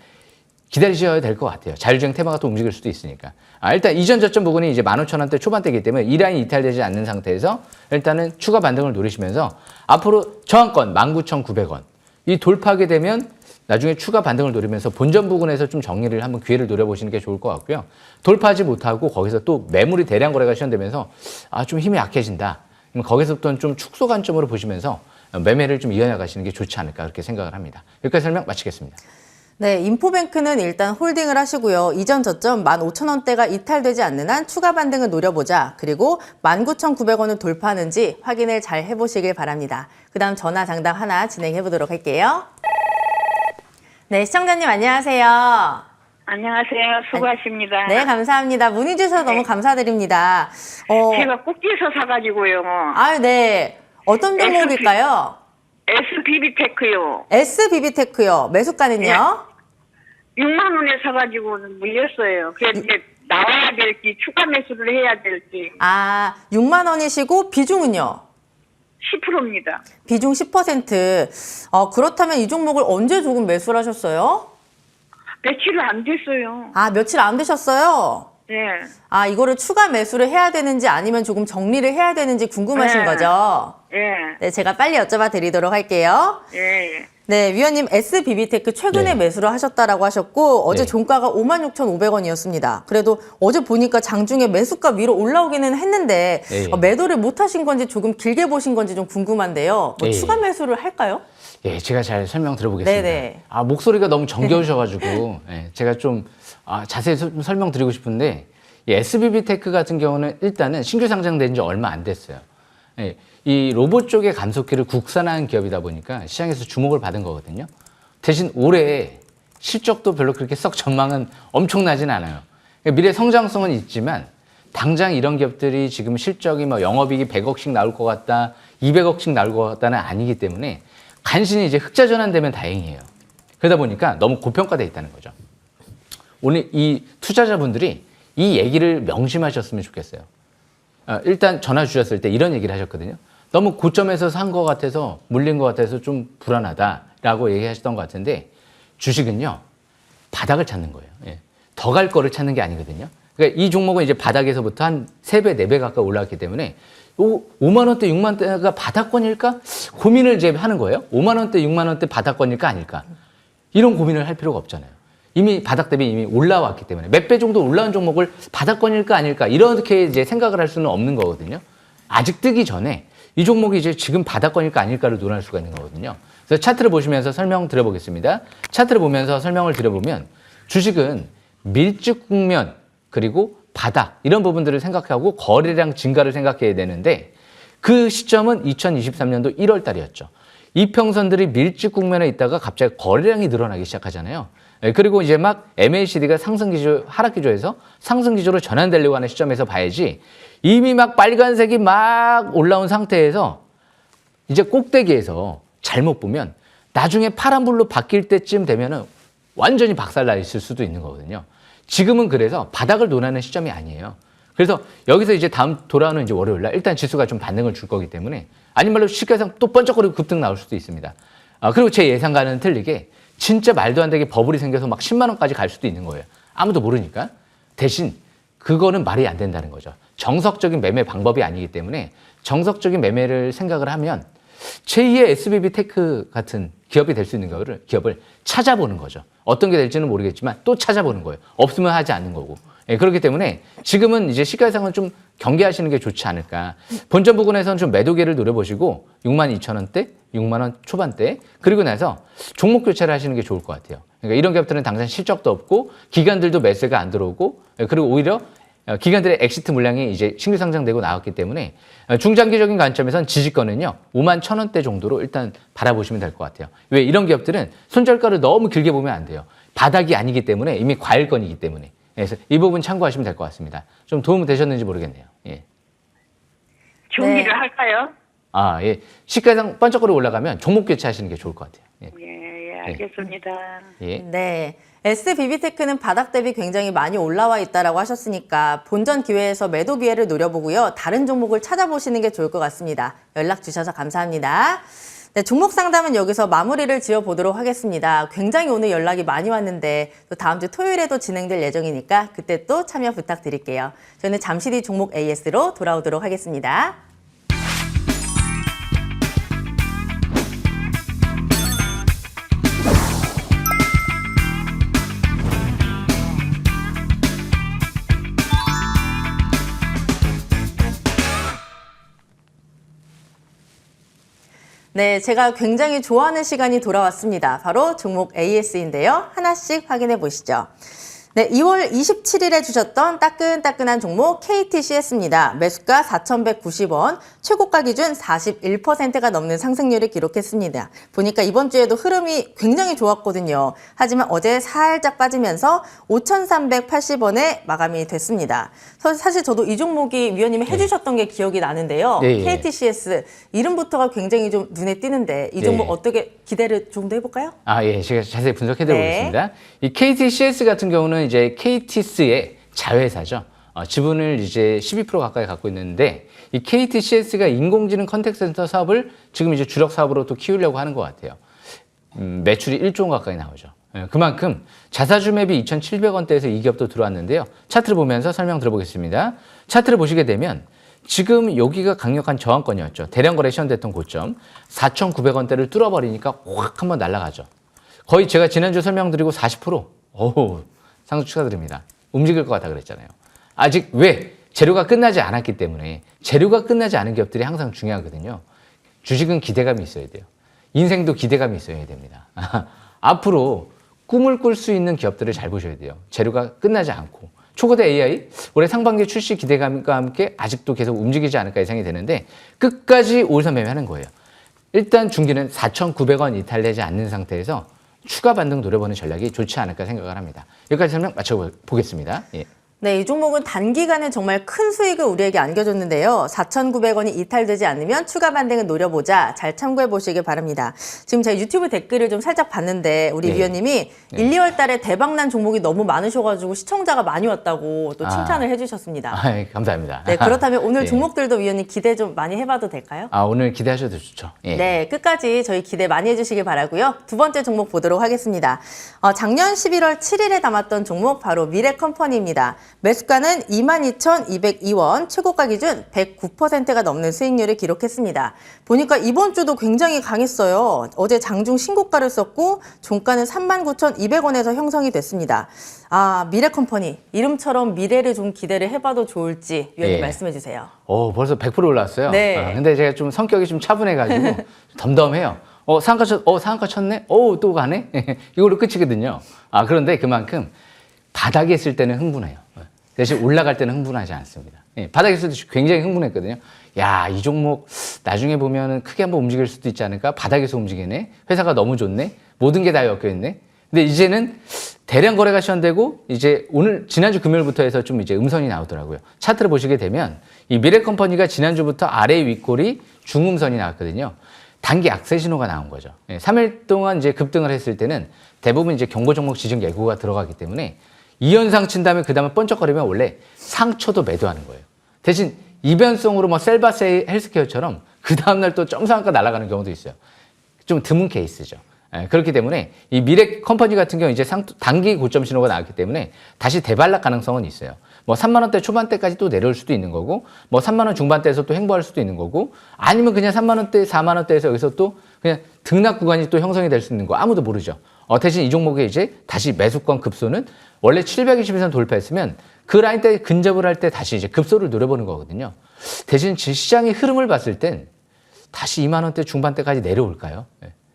기다리셔야 될 것 같아요. 자율주행 테마가 또 움직일 수도 있으니까. 일단 이전 저점 부분이 이제 15,000원대 초반대이기 때문에 이 라인이 이탈되지 않는 상태에서 일단은 추가 반등을 노리시면서 앞으로 저항권 19,900원. 이 돌파하게 되면 나중에 추가 반등을 노리면서 본전 부근에서 좀 정리를 한번 기회를 노려보시는 게 좋을 것 같고요. 돌파하지 못하고 거기서 또 매물이 대량 거래가 시현되면서 좀 힘이 약해진다. 그럼 거기서부터는 좀 축소 관점으로 보시면서 매매를 좀 이어나가시는 게 좋지 않을까 그렇게 생각을 합니다. 여기까지 설명 마치겠습니다. 네, 인포뱅크는 일단 홀딩을 하시고요. 이전 저점 15,000원대가 이탈되지 않는 한 추가 반등을 노려보자. 그리고 19,900원을 돌파하는지 확인을 잘 해보시길 바랍니다. 그 다음 전화 상담 하나 진행해 보도록 할게요. 네, 시청자님 안녕하세요. 안녕하세요. 수고하십니다. 네, 감사합니다. 문의 주셔서 너무 감사드립니다. 제가 꼭지에서 사가지고요. 네. 어떤 종목일까요? SBB테크요. SBB테크요. 매수가는요? 6만 원에 사가지고 물렸어요. 그래서 이제 나와야 될지 추가 매수를 해야 될지 6만 원이시고 비중은요? 10%입니다. 비중 10%. 그렇다면 이 종목을 언제 조금 매수를 하셨어요? 며칠 안 됐어요. 며칠 안 되셨어요? 네. 이거를 추가 매수를 해야 되는지 아니면 조금 정리를 해야 되는지 궁금하신 네. 거죠? 예. 네, 제가 빨리 여쭤봐 드리도록 할게요. 예. 네, 위원님 SBB테크 최근에 네. 매수를 하셨다라고 하셨고 어제 네. 종가가 56,500원이었습니다. 그래도 어제 보니까 장중에 매수가 위로 올라오기는 했는데 네. 매도를 못 하신 건지 조금 길게 보신 건지 좀 궁금한데요. 네. 추가 매수를 할까요? 예, 제가 잘 설명 들어보겠습니다. 네네. 목소리가 너무 정겨우셔가지고 제가 좀 자세히 설명드리고 싶은데 이 SBB테크 같은 경우는 일단은 신규 상장된 지 얼마 안 됐어요. 예, 이 로봇 쪽의 감속기를 국산화한 기업이다 보니까 시장에서 주목을 받은 거거든요. 대신 올해 실적도 별로 그렇게 썩 전망은 엄청나진 않아요. 그러니까 미래 성장성은 있지만 당장 이런 기업들이 지금 실적이 영업이익이 100억씩 나올 것 같다, 200억씩 나올 것 같다는 아니기 때문에 간신히 이제 흑자 전환되면 다행이에요. 그러다 보니까 너무 고평가돼 있다는 거죠. 오늘 이 투자자분들이 이 얘기를 명심하셨으면 좋겠어요. 일단 전화 주셨을 때 이런 얘기를 하셨거든요. 너무 고점에서 산 것 같아서 물린 것 같아서 좀 불안하다라고 얘기하셨던 것 같은데 주식은요 바닥을 찾는 거예요. 더 갈 거를 찾는 게 아니거든요. 그러니까 이 종목은 이제 바닥에서부터 한 3배, 4배 가까이 올라왔기 때문에 5만 원대, 6만 원대가 바닥권일까? 고민을 이제 하는 거예요. 5만 원대, 6만 원대 바닥권일까 아닐까? 이런 고민을 할 필요가 없잖아요. 이미 바닥 대비 이미 올라왔기 때문에 몇 배 정도 올라온 종목을 바닥권일까 아닐까 이렇게 이제 생각을 할 수는 없는 거거든요. 아직 뜨기 전에 이 종목이 이제 지금 바닥권일까 아닐까를 논할 수가 있는 거거든요. 그래서 차트를 보시면서 설명 드려보겠습니다. 차트를 보면서 설명을 드려보면 주식은 밀집 국면 그리고 바닥 이런 부분들을 생각하고 거래량 증가를 생각해야 되는데 그 시점은 2023년도 1월 달이었죠. 이평선들이 밀집 국면에 있다가 갑자기 거래량이 늘어나기 시작하잖아요. 그리고 이제 막 MACD가 상승기조, 하락기조에서 상승기조로 전환되려고 하는 시점에서 봐야지 이미 막 빨간색이 막 올라온 상태에서 이제 꼭대기에서 잘못 보면 나중에 파란불로 바뀔 때쯤 되면은 완전히 박살나 있을 수도 있는 거거든요. 지금은 그래서 바닥을 논하는 시점이 아니에요. 그래서 여기서 이제 다음 돌아오는 이제 월요일 날 일단 지수가 좀 반등을 줄 거기 때문에 아닌 말로 쉽게 해서 또 번쩍거리고 급등 나올 수도 있습니다. 그리고 제 예상과는 틀리게 진짜 말도 안 되게 버블이 생겨서 막 10만 원까지 갈 수도 있는 거예요. 아무도 모르니까. 대신 그거는 말이 안 된다는 거죠. 정석적인 매매 방법이 아니기 때문에 정석적인 매매를 생각을 하면 제2의 SBB테크 같은 기업이 될 수 있는 기업을 찾아보는 거죠. 어떤 게 될지는 모르겠지만 또 찾아보는 거예요. 없으면 하지 않는 거고. 그렇기 때문에 지금은 이제 시가상은 좀 경계하시는 게 좋지 않을까. 본전 부근에서는 좀 매도계를 노려보시고 62,000원대, 6만 원 초반대 그리고 나서 종목 교체를 하시는 게 좋을 것 같아요. 그러니까 이런 기업들은 당장 실적도 없고 기관들도 매수가 안 들어오고 그리고 오히려 기관들의 엑시트 물량이 이제 신규 상장되고 나왔기 때문에 중장기적인 관점에선 지지권은요 5만 1,000원대 정도로 일단 바라보시면 될 것 같아요. 왜 이런 기업들은 손절가를 너무 길게 보면 안 돼요. 바닥이 아니기 때문에 이미 과일권이기 때문에. 그래서 이 부분 참고하시면 될 것 같습니다. 좀 도움 되셨는지 모르겠네요. 예. 정리를 할까요? 예. 시가상 번쩍거리 올라가면 종목 교체하시는 게 좋을 것 같아요. 예. 예, 알겠습니다. 예. 네. SBB테크는 바닥 대비 굉장히 많이 올라와 있다라고 하셨으니까 본전 기회에서 매도 기회를 노려보고요. 다른 종목을 찾아보시는 게 좋을 것 같습니다. 연락 주셔서 감사합니다. 네, 종목 상담은 여기서 마무리를 지어보도록 하겠습니다. 굉장히 오늘 연락이 많이 왔는데 또 다음 주 토요일에도 진행될 예정이니까 그때 또 참여 부탁드릴게요. 저는 잠시 뒤 종목 AS로 돌아오도록 하겠습니다. 네, 제가 굉장히 좋아하는 시간이 돌아왔습니다. 바로 종목 AS인데요. 하나씩 확인해 보시죠. 네, 2월 27일에 주셨던 따끈따끈한 종목 KTCS입니다. 매수가 4,190원, 최고가 기준 41%가 넘는 상승률을 기록했습니다. 보니까 이번 주에도 흐름이 굉장히 좋았거든요. 하지만 어제 살짝 빠지면서 5,380원에 마감이 됐습니다. 사실 저도 이 종목이 위원님이 해주셨던 게 기억이 나는데요. 네. KTCS 이름부터가 굉장히 좀 눈에 띄는데 이 종목 네. 어떻게 기대를 좀 더 해볼까요? 예, 제가 자세히 분석해 드리겠습니다. 네. 이 KTCS 같은 경우는 이제 KTS의 자회사죠. 지분을 이제 12% 가까이 갖고 있는데 이 KTCS가 인공지능 컨택센터 사업을 지금 이제 주력 사업으로 또 키우려고 하는 것 같아요. 매출이 1조 원 가까이 나오죠. 그만큼 자사주 맵이 2,700원대에서 이 기업도 들어왔는데요. 차트를 보면서 설명 들어보겠습니다. 차트를 보시게 되면 지금 여기가 강력한 저항권이었죠. 대량 거래 시현됐던 고점 4,900원대를 뚫어버리니까 확 한번 날아가죠. 거의 제가 지난주 설명드리고 40%. 어우, 상승 축하드립니다. 움직일 것 같다 그랬잖아요. 아직 왜? 재료가 끝나지 않았기 때문에 재료가 끝나지 않은 기업들이 항상 중요하거든요. 주식은 기대감이 있어야 돼요. 인생도 기대감이 있어야 됩니다. 앞으로 꿈을 꿀 수 있는 기업들을 잘 보셔야 돼요. 재료가 끝나지 않고. 초거대 AI 올해 상반기 출시 기대감과 함께 아직도 계속 움직이지 않을까 예상이 되는데 끝까지 올선 매매하는 거예요. 일단 중기는 4,900원 이탈되지 않는 상태에서 추가 반등 노려보는 전략이 좋지 않을까 생각을 합니다. 여기까지 설명 마쳐보겠습니다. 예. 네, 이 종목은 단기간에 정말 큰 수익을 우리에게 안겨줬는데요. 4,900원이 이탈되지 않으면 추가 반등을 노려보자. 잘 참고해 보시길 바랍니다. 지금 제가 유튜브 댓글을 좀 살짝 봤는데 우리 위원님이 1, 2월 달에 대박난 종목이 너무 많으셔가지고 시청자가 많이 왔다고 또 칭찬을 해주셨습니다. 예, 감사합니다. 네, 그렇다면 오늘 예. 종목들도 위원님 기대 좀 많이 해봐도 될까요? 오늘 기대하셔도 좋죠. 예. 네, 끝까지 저희 기대 많이 해주시길 바라고요. 두 번째 종목 보도록 하겠습니다. 작년 11월 7일에 담았던 종목 바로 미래컴퍼니입니다. 매수가는 22,202원, 최고가 기준 109%가 넘는 수익률을 기록했습니다. 보니까 이번 주도 굉장히 강했어요. 어제 장중 신고가를 썼고 종가는 39,200원에서 형성이 됐습니다. 미래컴퍼니 이름처럼 미래를 좀 기대를 해봐도 좋을지 위원님 예. 말씀해 주세요. 벌써 100% 올랐어요. 네. 근데 제가 좀 성격이 좀 차분해가지고 덤덤해요. 상한가 쳤네? 또 가네? 이걸로 끝이거든요. 그런데 그만큼 바닥에 있을 때는 흥분해요. 대신 올라갈 때는 흥분하지 않습니다. 바닥에 있을 때 굉장히 흥분했거든요. 야, 이 종목 나중에 보면은 크게 한번 움직일 수도 있지 않을까? 바닥에서 움직이네? 회사가 너무 좋네? 모든 게 다 엮여있네? 근데 이제는 대량 거래가 시현되고 이제 지난주 금요일부터 해서 좀 이제 음선이 나오더라고요. 차트를 보시게 되면 이 미래컴퍼니가 지난주부터 아래 윗골이 중음선이 나왔거든요. 단기 악세 신호가 나온 거죠. 3일 동안 이제 급등을 했을 때는 대부분 이제 경고 종목 지정 예고가 들어가기 때문에 이현상 친 다음에 그 다음에 번쩍거리면 원래 상초도 매도하는 거예요. 대신 이변성으로 뭐 셀바세 헬스케어처럼 그 다음날 또 점상한가 날아가는 경우도 있어요. 좀 드문 케이스죠. 그렇기 때문에 이 미래 컴퍼니 같은 경우 이제 단기 고점 신호가 나왔기 때문에 다시 대반락 가능성은 있어요. 뭐 3만 원대 초반대까지 또 내려올 수도 있는 거고, 뭐 3만 원 중반대에서 또 횡보할 수도 있는 거고, 아니면 그냥 3만 원대, 4만 원대에서 여기서 또 그냥 등락 구간이 또 형성이 될 수 있는 거 아무도 모르죠. 대신 이 종목에 이제 다시 매수권 급소는 원래 720선 돌파했으면 그 라인 때 근접을 할 때 다시 이제 급소를 노려보는 거거든요. 대신 시장의 흐름을 봤을 땐 다시 2만 원대 중반대까지 내려올까요?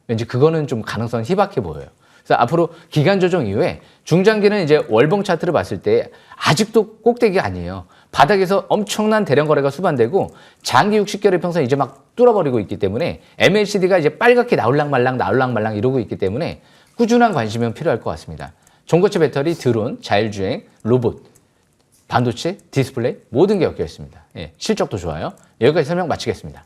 왠지 그거는 좀 가능성이 희박해 보여요. 그래서 앞으로 기간 조정 이후에 중장기는 이제 월봉 차트를 봤을 때 아직도 꼭대기가 아니에요. 바닥에서 엄청난 대량 거래가 수반되고 장기 60개월 평선 이제 막 뚫어버리고 있기 때문에 MACD가 이제 빨갛게 나올랑 말랑 이러고 있기 때문에 꾸준한 관심은 필요할 것 같습니다. 전고체 배터리, 드론, 자율주행, 로봇, 반도체, 디스플레이 모든 게 엮여 있습니다. 실적도 좋아요. 여기까지 설명 마치겠습니다.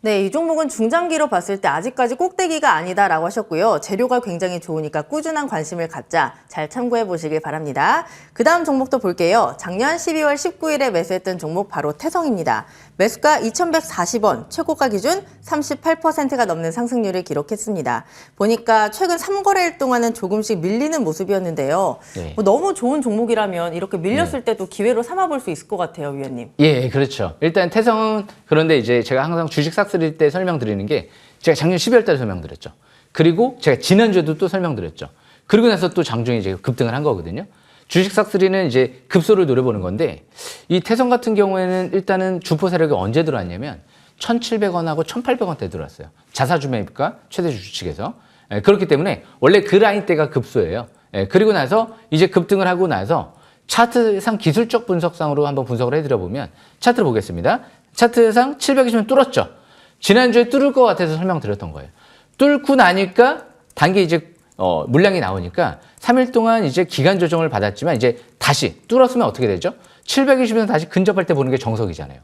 네, 이 종목은 중장기로 봤을 때 아직까지 꼭대기가 아니다라고 하셨고요. 재료가 굉장히 좋으니까 꾸준한 관심을 갖자. 잘 참고해 보시길 바랍니다. 그 다음 종목도 볼게요. 작년 12월 19일에 매수했던 종목 바로 태성입니다. 매수가 2,140원, 최고가 기준 38%가 넘는 상승률을 기록했습니다. 보니까 최근 3거래일 동안은 조금씩 밀리는 모습이었는데요. 네. 너무 좋은 종목이라면 이렇게 밀렸을 때도 기회로 삼아볼 수 있을 것 같아요, 위원님. 예, 그렇죠. 일단 태성은 그런데 이제 제가 항상 주식 싹쓸이 때 설명드리는 게 제가 작년 12월 달에 설명드렸죠. 그리고 제가 지난주에도 또 설명드렸죠. 그리고 나서 또 장중에 이제 급등을 한 거거든요. 주식 싹쓸이는 이제 급소를 노려보는 건데 이 태성 같은 경우에는 일단은 주포 세력이 언제 들어왔냐면 1,700원하고 1,800원대 들어왔어요. 자사주 매입가 최대 주주 측에서. 그렇기 때문에 원래 그 라인대가 급소예요. 그리고 나서 이제 급등을 하고 나서 차트상 기술적 분석상으로 한번 분석을 해드려 보면 차트를 보겠습니다. 차트상 720원 뚫었죠. 지난주에 뚫을 것 같아서 설명드렸던 거예요. 뚫고 나니까 단기 이제 물량이 나오니까 3일 동안 이제 기간 조정을 받았지만 이제 다시 뚫었으면 어떻게 되죠? 720원 다시 근접할 때 보는 게 정석이잖아요.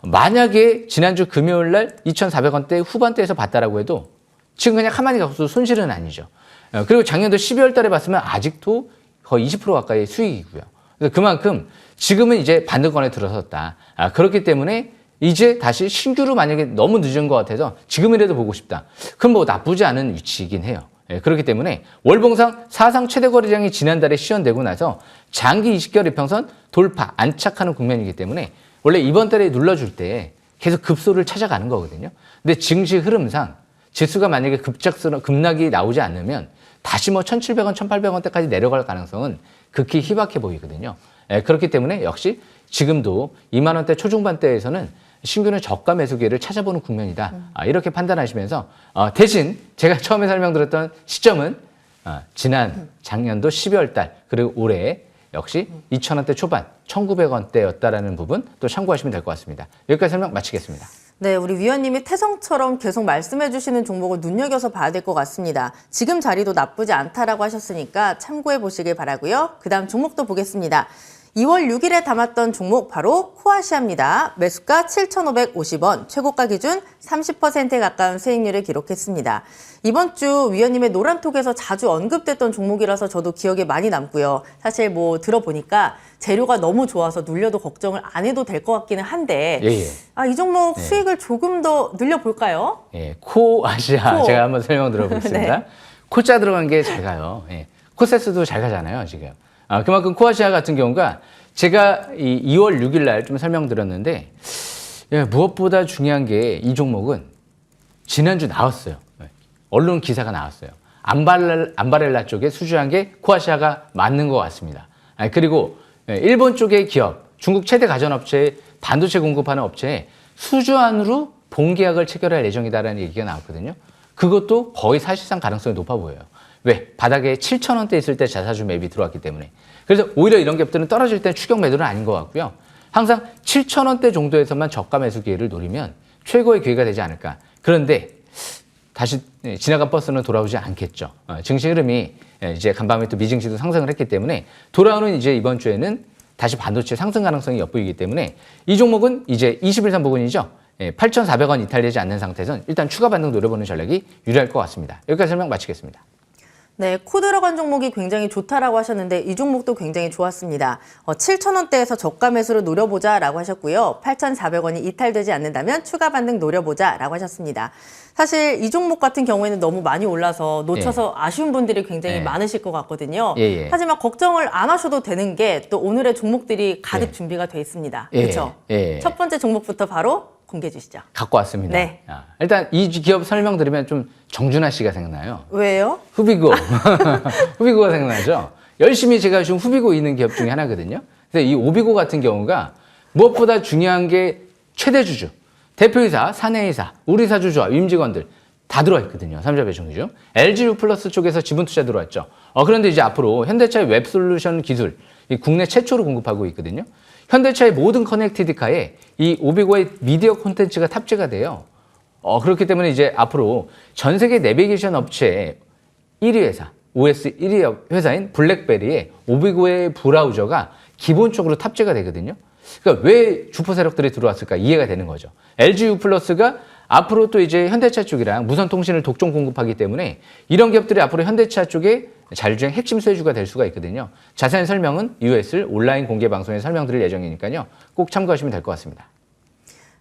만약에 지난주 금요일 날 2,400원대 후반대에서 봤다라고 해도 지금 그냥 가만히 가서 손실은 아니죠. 그리고 작년도 12월 달에 봤으면 아직도 거의 20% 가까이 수익이고요. 그래서 그만큼 지금은 이제 반등권에 들어섰다. 그렇기 때문에 이제 다시 신규로 만약에 너무 늦은 것 같아서 지금이라도 보고 싶다. 그럼 뭐 나쁘지 않은 위치이긴 해요. 그렇기 때문에 월봉상 사상 최대 거래량이 지난달에 시연되고 나서 장기 20개월 이평선 돌파, 안착하는 국면이기 때문에 원래 이번 달에 눌러줄 때 계속 급소를 찾아가는 거거든요. 근데 증시 흐름상 지수가 만약에 급락이 나오지 않으면 다시 뭐 1,700원, 1,800원대까지 내려갈 가능성은 극히 희박해 보이거든요. 그렇기 때문에 역시 지금도 2만 원대 초중반대에서는 신규는 저가 매수 기회를 찾아보는 국면이다. 이렇게 판단하시면서 대신 제가 처음에 설명드렸던 시점은 지난 작년도 12월 달 그리고 올해 역시 2,000원대 초반 1,900원대였다라는 부분 또 참고하시면 될 것 같습니다. 여기까지 설명 마치겠습니다. 네, 우리 위원님이 태성처럼 계속 말씀해 주시는 종목을 눈여겨서 봐야 될 것 같습니다. 지금 자리도 나쁘지 않다라고 하셨으니까 참고해 보시길 바라고요. 그다음 종목도 보겠습니다. 2월 6일에 담았던 종목 바로 코아시아입니다. 매수가 7,550원, 최고가 기준 30%에 가까운 수익률을 기록했습니다. 이번 주 위원님의 노란톡에서 자주 언급됐던 종목이라서 저도 기억에 많이 남고요. 사실 뭐 들어보니까 재료가 너무 좋아서 눌려도 걱정을 안 해도 될 것 같기는 한데 이 종목 수익을 조금 더 늘려볼까요? 코아시아 제가 한번 설명 들어보겠습니다. 네. 코자 들어간 게 잘 가요. 코세스도 잘 가잖아요, 지금. 그만큼 코아시아 같은 경우가 제가 이 2월 6일 날 좀 설명드렸는데 무엇보다 중요한 게 이 종목은 지난주 나왔어요. 언론 기사가 나왔어요. 안바렐라 쪽에 수주한 게 코아시아가 맞는 것 같습니다. 그리고 일본 쪽의 기업, 중국 최대 가전업체, 반도체 공급하는 업체에 수주안으로 본계약을 체결할 예정이다라는 얘기가 나왔거든요. 그것도 거의 사실상 가능성이 높아 보여요. 왜? 바닥에 7,000원대 있을 때 자사주 매입이 들어왔기 때문에. 그래서 오히려 이런 기업들은 떨어질 때 추격 매도는 아닌 것 같고요. 항상 7,000원대 정도에서만 저가 매수 기회를 노리면 최고의 기회가 되지 않을까. 그런데 다시 지나간 버스는 돌아오지 않겠죠. 증시 흐름이 이제 간밤에 또 미증시도 상승을 했기 때문에 돌아오는 이제 이번 주에는 다시 반도체 상승 가능성이 엿보이기 때문에 이 종목은 이제 21선 부근이죠. 8,400원 이탈되지 않는 상태에서는 일단 추가 반등 노려보는 전략이 유리할 것 같습니다. 여기까지 설명 마치겠습니다. 네, 코 들어간 종목이 굉장히 좋다라고 하셨는데 이 종목도 굉장히 좋았습니다. 7,000원대에서 저가 매수를 노려보자라고 하셨고요. 8,400원이 이탈되지 않는다면 추가 반등 노려보자라고 하셨습니다. 사실 이 종목 같은 경우에는 너무 많이 올라서 놓쳐서 아쉬운 분들이 굉장히 많으실 것 같거든요. 하지만 걱정을 안 하셔도 되는 게 또 오늘의 종목들이 가득 준비가 돼 있습니다. 그렇죠? 첫 번째 종목부터 바로 공개해 주시죠. 갖고 왔습니다. 네. 일단 이 기업 설명드리면 좀 정준하 씨가 생각나요. 왜요? 후비고. 후비고가 생각나죠. 열심히 제가 지금 후비고 있는 기업 중에 하나거든요. 근데 이 오비고 같은 경우가 무엇보다 중요한 게 최대 주주, 대표이사, 사내이사, 우리사 주주와 임직원들 다 들어와 있거든요. 3자 배정 중. LGU 플러스 쪽에서 지분 투자 들어왔죠. 그런데 이제 앞으로 현대차의 웹솔루션 기술, 이 국내 최초로 공급하고 있거든요. 현대차의 모든 커넥티드카에 이 오비고의 미디어 콘텐츠가 탑재가 돼요. 그렇기 때문에 이제 앞으로 전 세계 내비게이션 업체 1위 회사, OS 1위 회사인 블랙베리의 오비고의 브라우저가 기본적으로 탑재가 되거든요. 그러니까 왜 주포 세력들이 들어왔을까 이해가 되는 거죠. LGU 플러스가 앞으로 또 이제 현대차 쪽이랑 무선 통신을 독점 공급하기 때문에 이런 기업들이 앞으로 현대차 쪽에 자율주행 핵심 수혜주가 될 수가 있거든요. 자세한 설명은 이후에 온라인 공개 방송에 설명드릴 예정이니까요. 꼭 참고하시면 될 것 같습니다.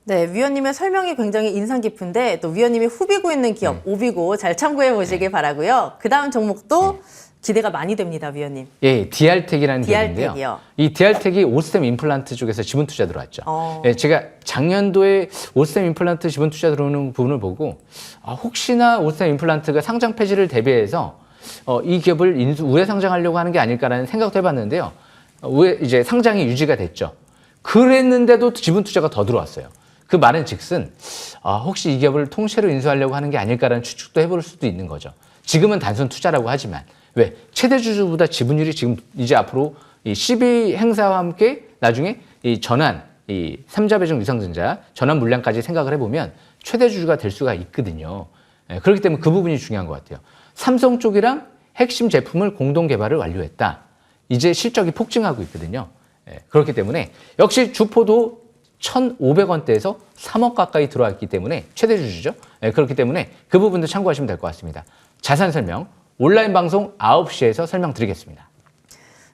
네, 위원님의 설명이 굉장히 인상 깊은데 또 위원님이 후비고 있는 기업 오비고 잘 참고해 보시길 바라고요. 그 다음 종목도 기대가 많이 됩니다, 위원님. DR텍이라는 기업인데요. DR텍이요. 이 DR텍이 오스템 임플란트 쪽에서 지분 투자 들어왔죠. 제가 작년도에 오스템 임플란트 지분 투자 들어오는 부분을 보고 혹시나 오스템 임플란트가 상장 폐지를 대비해서 이 기업을 우회 상장하려고 하는 게 아닐까라는 생각도 해봤는데요. 이제 상장이 유지가 됐죠. 그랬는데도 지분 투자가 더 들어왔어요. 그 말은 즉슨 혹시 이 기업을 통째로 인수하려고 하는 게 아닐까라는 추측도 해볼 수도 있는 거죠. 지금은 단순 투자라고 하지만 왜 최대 주주보다 지분율이 지금 이제 앞으로 이 시비 행사와 함께 나중에 이 전환, 이 삼자 배정 유상증자 전환 물량까지 생각을 해보면 최대 주주가 될 수가 있거든요. 그렇기 때문에 그 부분이 중요한 것 같아요. 삼성 쪽이랑 핵심 제품을 공동 개발을 완료했다. 이제 실적이 폭증하고 있거든요. 그렇기 때문에 역시 주포도 1,500원대에서 3억 가까이 들어왔기 때문에 최대 주주죠. 그렇기 때문에 그 부분도 참고하시면 될 것 같습니다. 자세한 설명 온라인 방송 9시에서 설명드리겠습니다.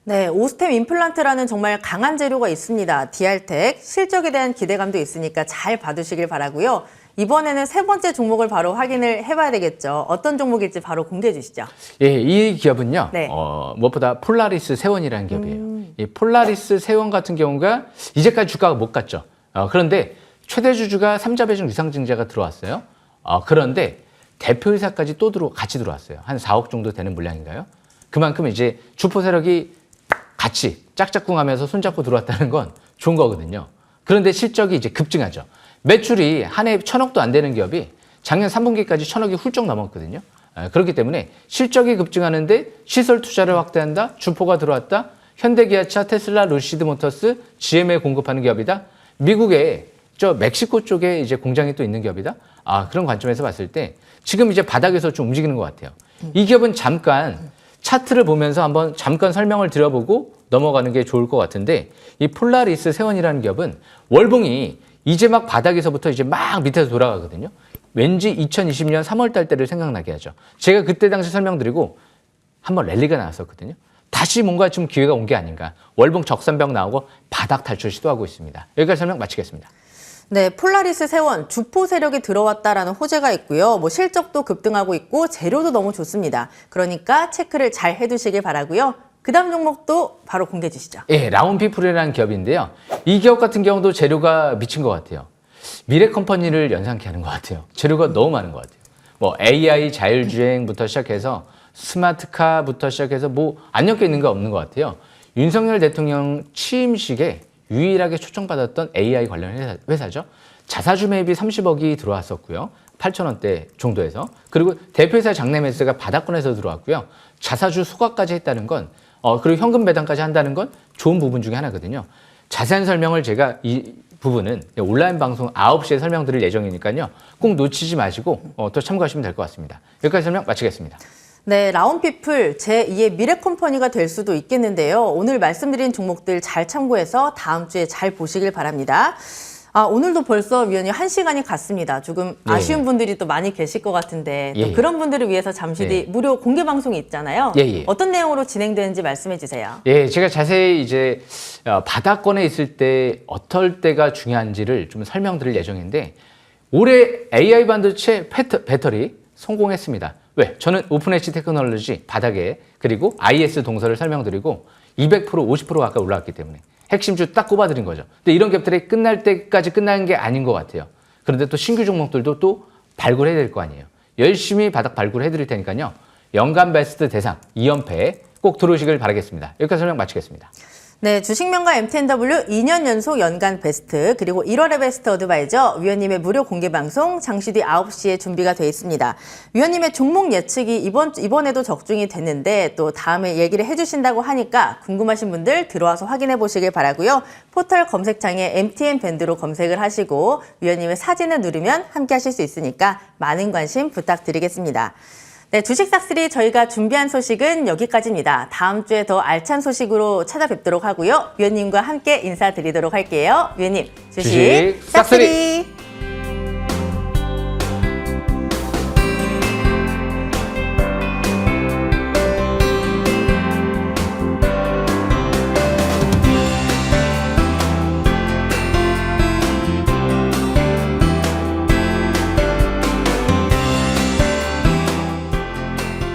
네, 오스템 임플란트라는 정말 강한 재료가 있습니다. 디알텍 실적에 대한 기대감도 있으니까 잘 봐두시길 바라고요. 이번에는 세 번째 종목을 바로 확인을 해봐야 되겠죠. 어떤 종목일지 바로 공개해 주시죠. 예, 이 기업은요. 네. 무엇보다 폴라리스 세원이라는 기업이에요. 이 폴라리스 세원 같은 경우가 이제까지 주가가 못 갔죠. 그런데 최대 주주가 삼자 배정 유상증자가 들어왔어요. 그런데 대표이사까지 또 같이 들어왔어요. 한 4억 정도 되는 물량인가요? 그만큼 이제 주포 세력이 같이 짝짝꿍하면서 손잡고 들어왔다는 건 좋은 거거든요. 그런데 실적이 이제 급증하죠. 매출이 한 해 1,000억도 안 되는 기업이 작년 3분기까지 1,000억이 훌쩍 넘었거든요. 그렇기 때문에 실적이 급증하는데 시설 투자를 확대한다. 주포가 들어왔다. 현대기아차, 테슬라, 루시드모터스, GM에 공급하는 기업이다. 미국에 멕시코 쪽에 이제 공장이 또 있는 기업이다. 그런 관점에서 봤을 때 지금 이제 바닥에서 좀 움직이는 것 같아요. 이 기업은 잠깐 차트를 보면서 한번 잠깐 설명을 드려보고 넘어가는 게 좋을 것 같은데 이 폴라리스 세원이라는 기업은 월봉이 이제 막 바닥에서부터 이제 막 밑에서 돌아가거든요. 왠지 2020년 3월 달 때를 생각나게 하죠. 제가 그때 당시 설명드리고 한번 랠리가 나왔었거든요. 다시 뭔가 좀 기회가 온 게 아닌가. 월봉 적산병 나오고 바닥 탈출 시도하고 있습니다. 여기까지 설명 마치겠습니다. 네, 폴라리스 세원 주포 세력이 들어왔다라는 호재가 있고요. 실적도 급등하고 있고 재료도 너무 좋습니다. 그러니까 체크를 잘 해두시길 바라고요. 그다음 종목도 바로 공개해 주시죠. 예, 라운피플이라는 기업인데요. 이 기업 같은 경우도 재료가 미친 것 같아요. 미래컴퍼니를 연상케 하는 것 같아요. 재료가 너무 많은 것 같아요. AI 자율주행부터 시작해서 스마트카부터 시작해서 안 엮여 있는 거 없는 것 같아요. 윤석열 대통령 취임식에 유일하게 초청받았던 AI 관련 회사죠. 자사주 매입이 30억이 들어왔었고요. 8,000원대 정도에서. 그리고 대표이사 장내 매수가 바닥권에서 들어왔고요. 자사주 소각까지 했다는 건 그리고 현금 배당까지 한다는 건 좋은 부분 중에 하나거든요. 자세한 설명을 제가 이 부분은 온라인 방송 9시에 설명드릴 예정이니까요. 꼭 놓치지 마시고 또 참고하시면 될 것 같습니다. 여기까지 설명 마치겠습니다. 네, 라운피플 제2의 미래컴퍼니가 될 수도 있겠는데요. 오늘 말씀드린 종목들 잘 참고해서 다음 주에 잘 보시길 바랍니다. 오늘도 벌써 위원님 1시간이 갔습니다. 조금 아쉬운 분들이 또 많이 계실 것 같은데 또 그런 분들을 위해서 잠시 뒤 무료 공개 방송이 있잖아요. 어떤 내용으로 진행되는지 말씀해 주세요. 예, 제가 자세히 이제 바닥권에 있을 때 어떨 때가 중요한지를 좀 설명드릴 예정인데 올해 AI 반도체 배터리 성공했습니다. 왜? 저는 오픈엣지 테크놀로지 바닥에 그리고 IS 동서를 설명드리고 200% 50% 가까이 올라왔기 때문에 핵심주 딱 꼽아드린 거죠. 근데 이런 갭들이 끝날 때까지 끝나는 게 아닌 것 같아요. 그런데 또 신규 종목들도 또 발굴해야 될 거 아니에요. 열심히 바닥 발굴해 드릴 테니까요. 연간 베스트 대상 2연패 꼭 들어오시길 바라겠습니다. 여기까지 설명 마치겠습니다. 네, 주식명가 MTNW 2년 연속 연간 베스트 그리고 1월의 베스트 어드바이저 위원님의 무료 공개 방송 장시 뒤 9시에 준비가 되어 있습니다. 위원님의 종목 예측이 이번에도 적중이 됐는데 또 다음에 얘기를 해주신다고 하니까 궁금하신 분들 들어와서 확인해 보시길 바라고요. 포털 검색창에 MTN 밴드로 검색을 하시고 위원님의 사진을 누르면 함께 하실 수 있으니까 많은 관심 부탁드리겠습니다. 네, 주식싹쓸이 저희가 준비한 소식은 여기까지입니다. 다음 주에 더 알찬 소식으로 찾아뵙도록 하고요. 위원님과 함께 인사드리도록 할게요. 위원님, 주식싹쓸이!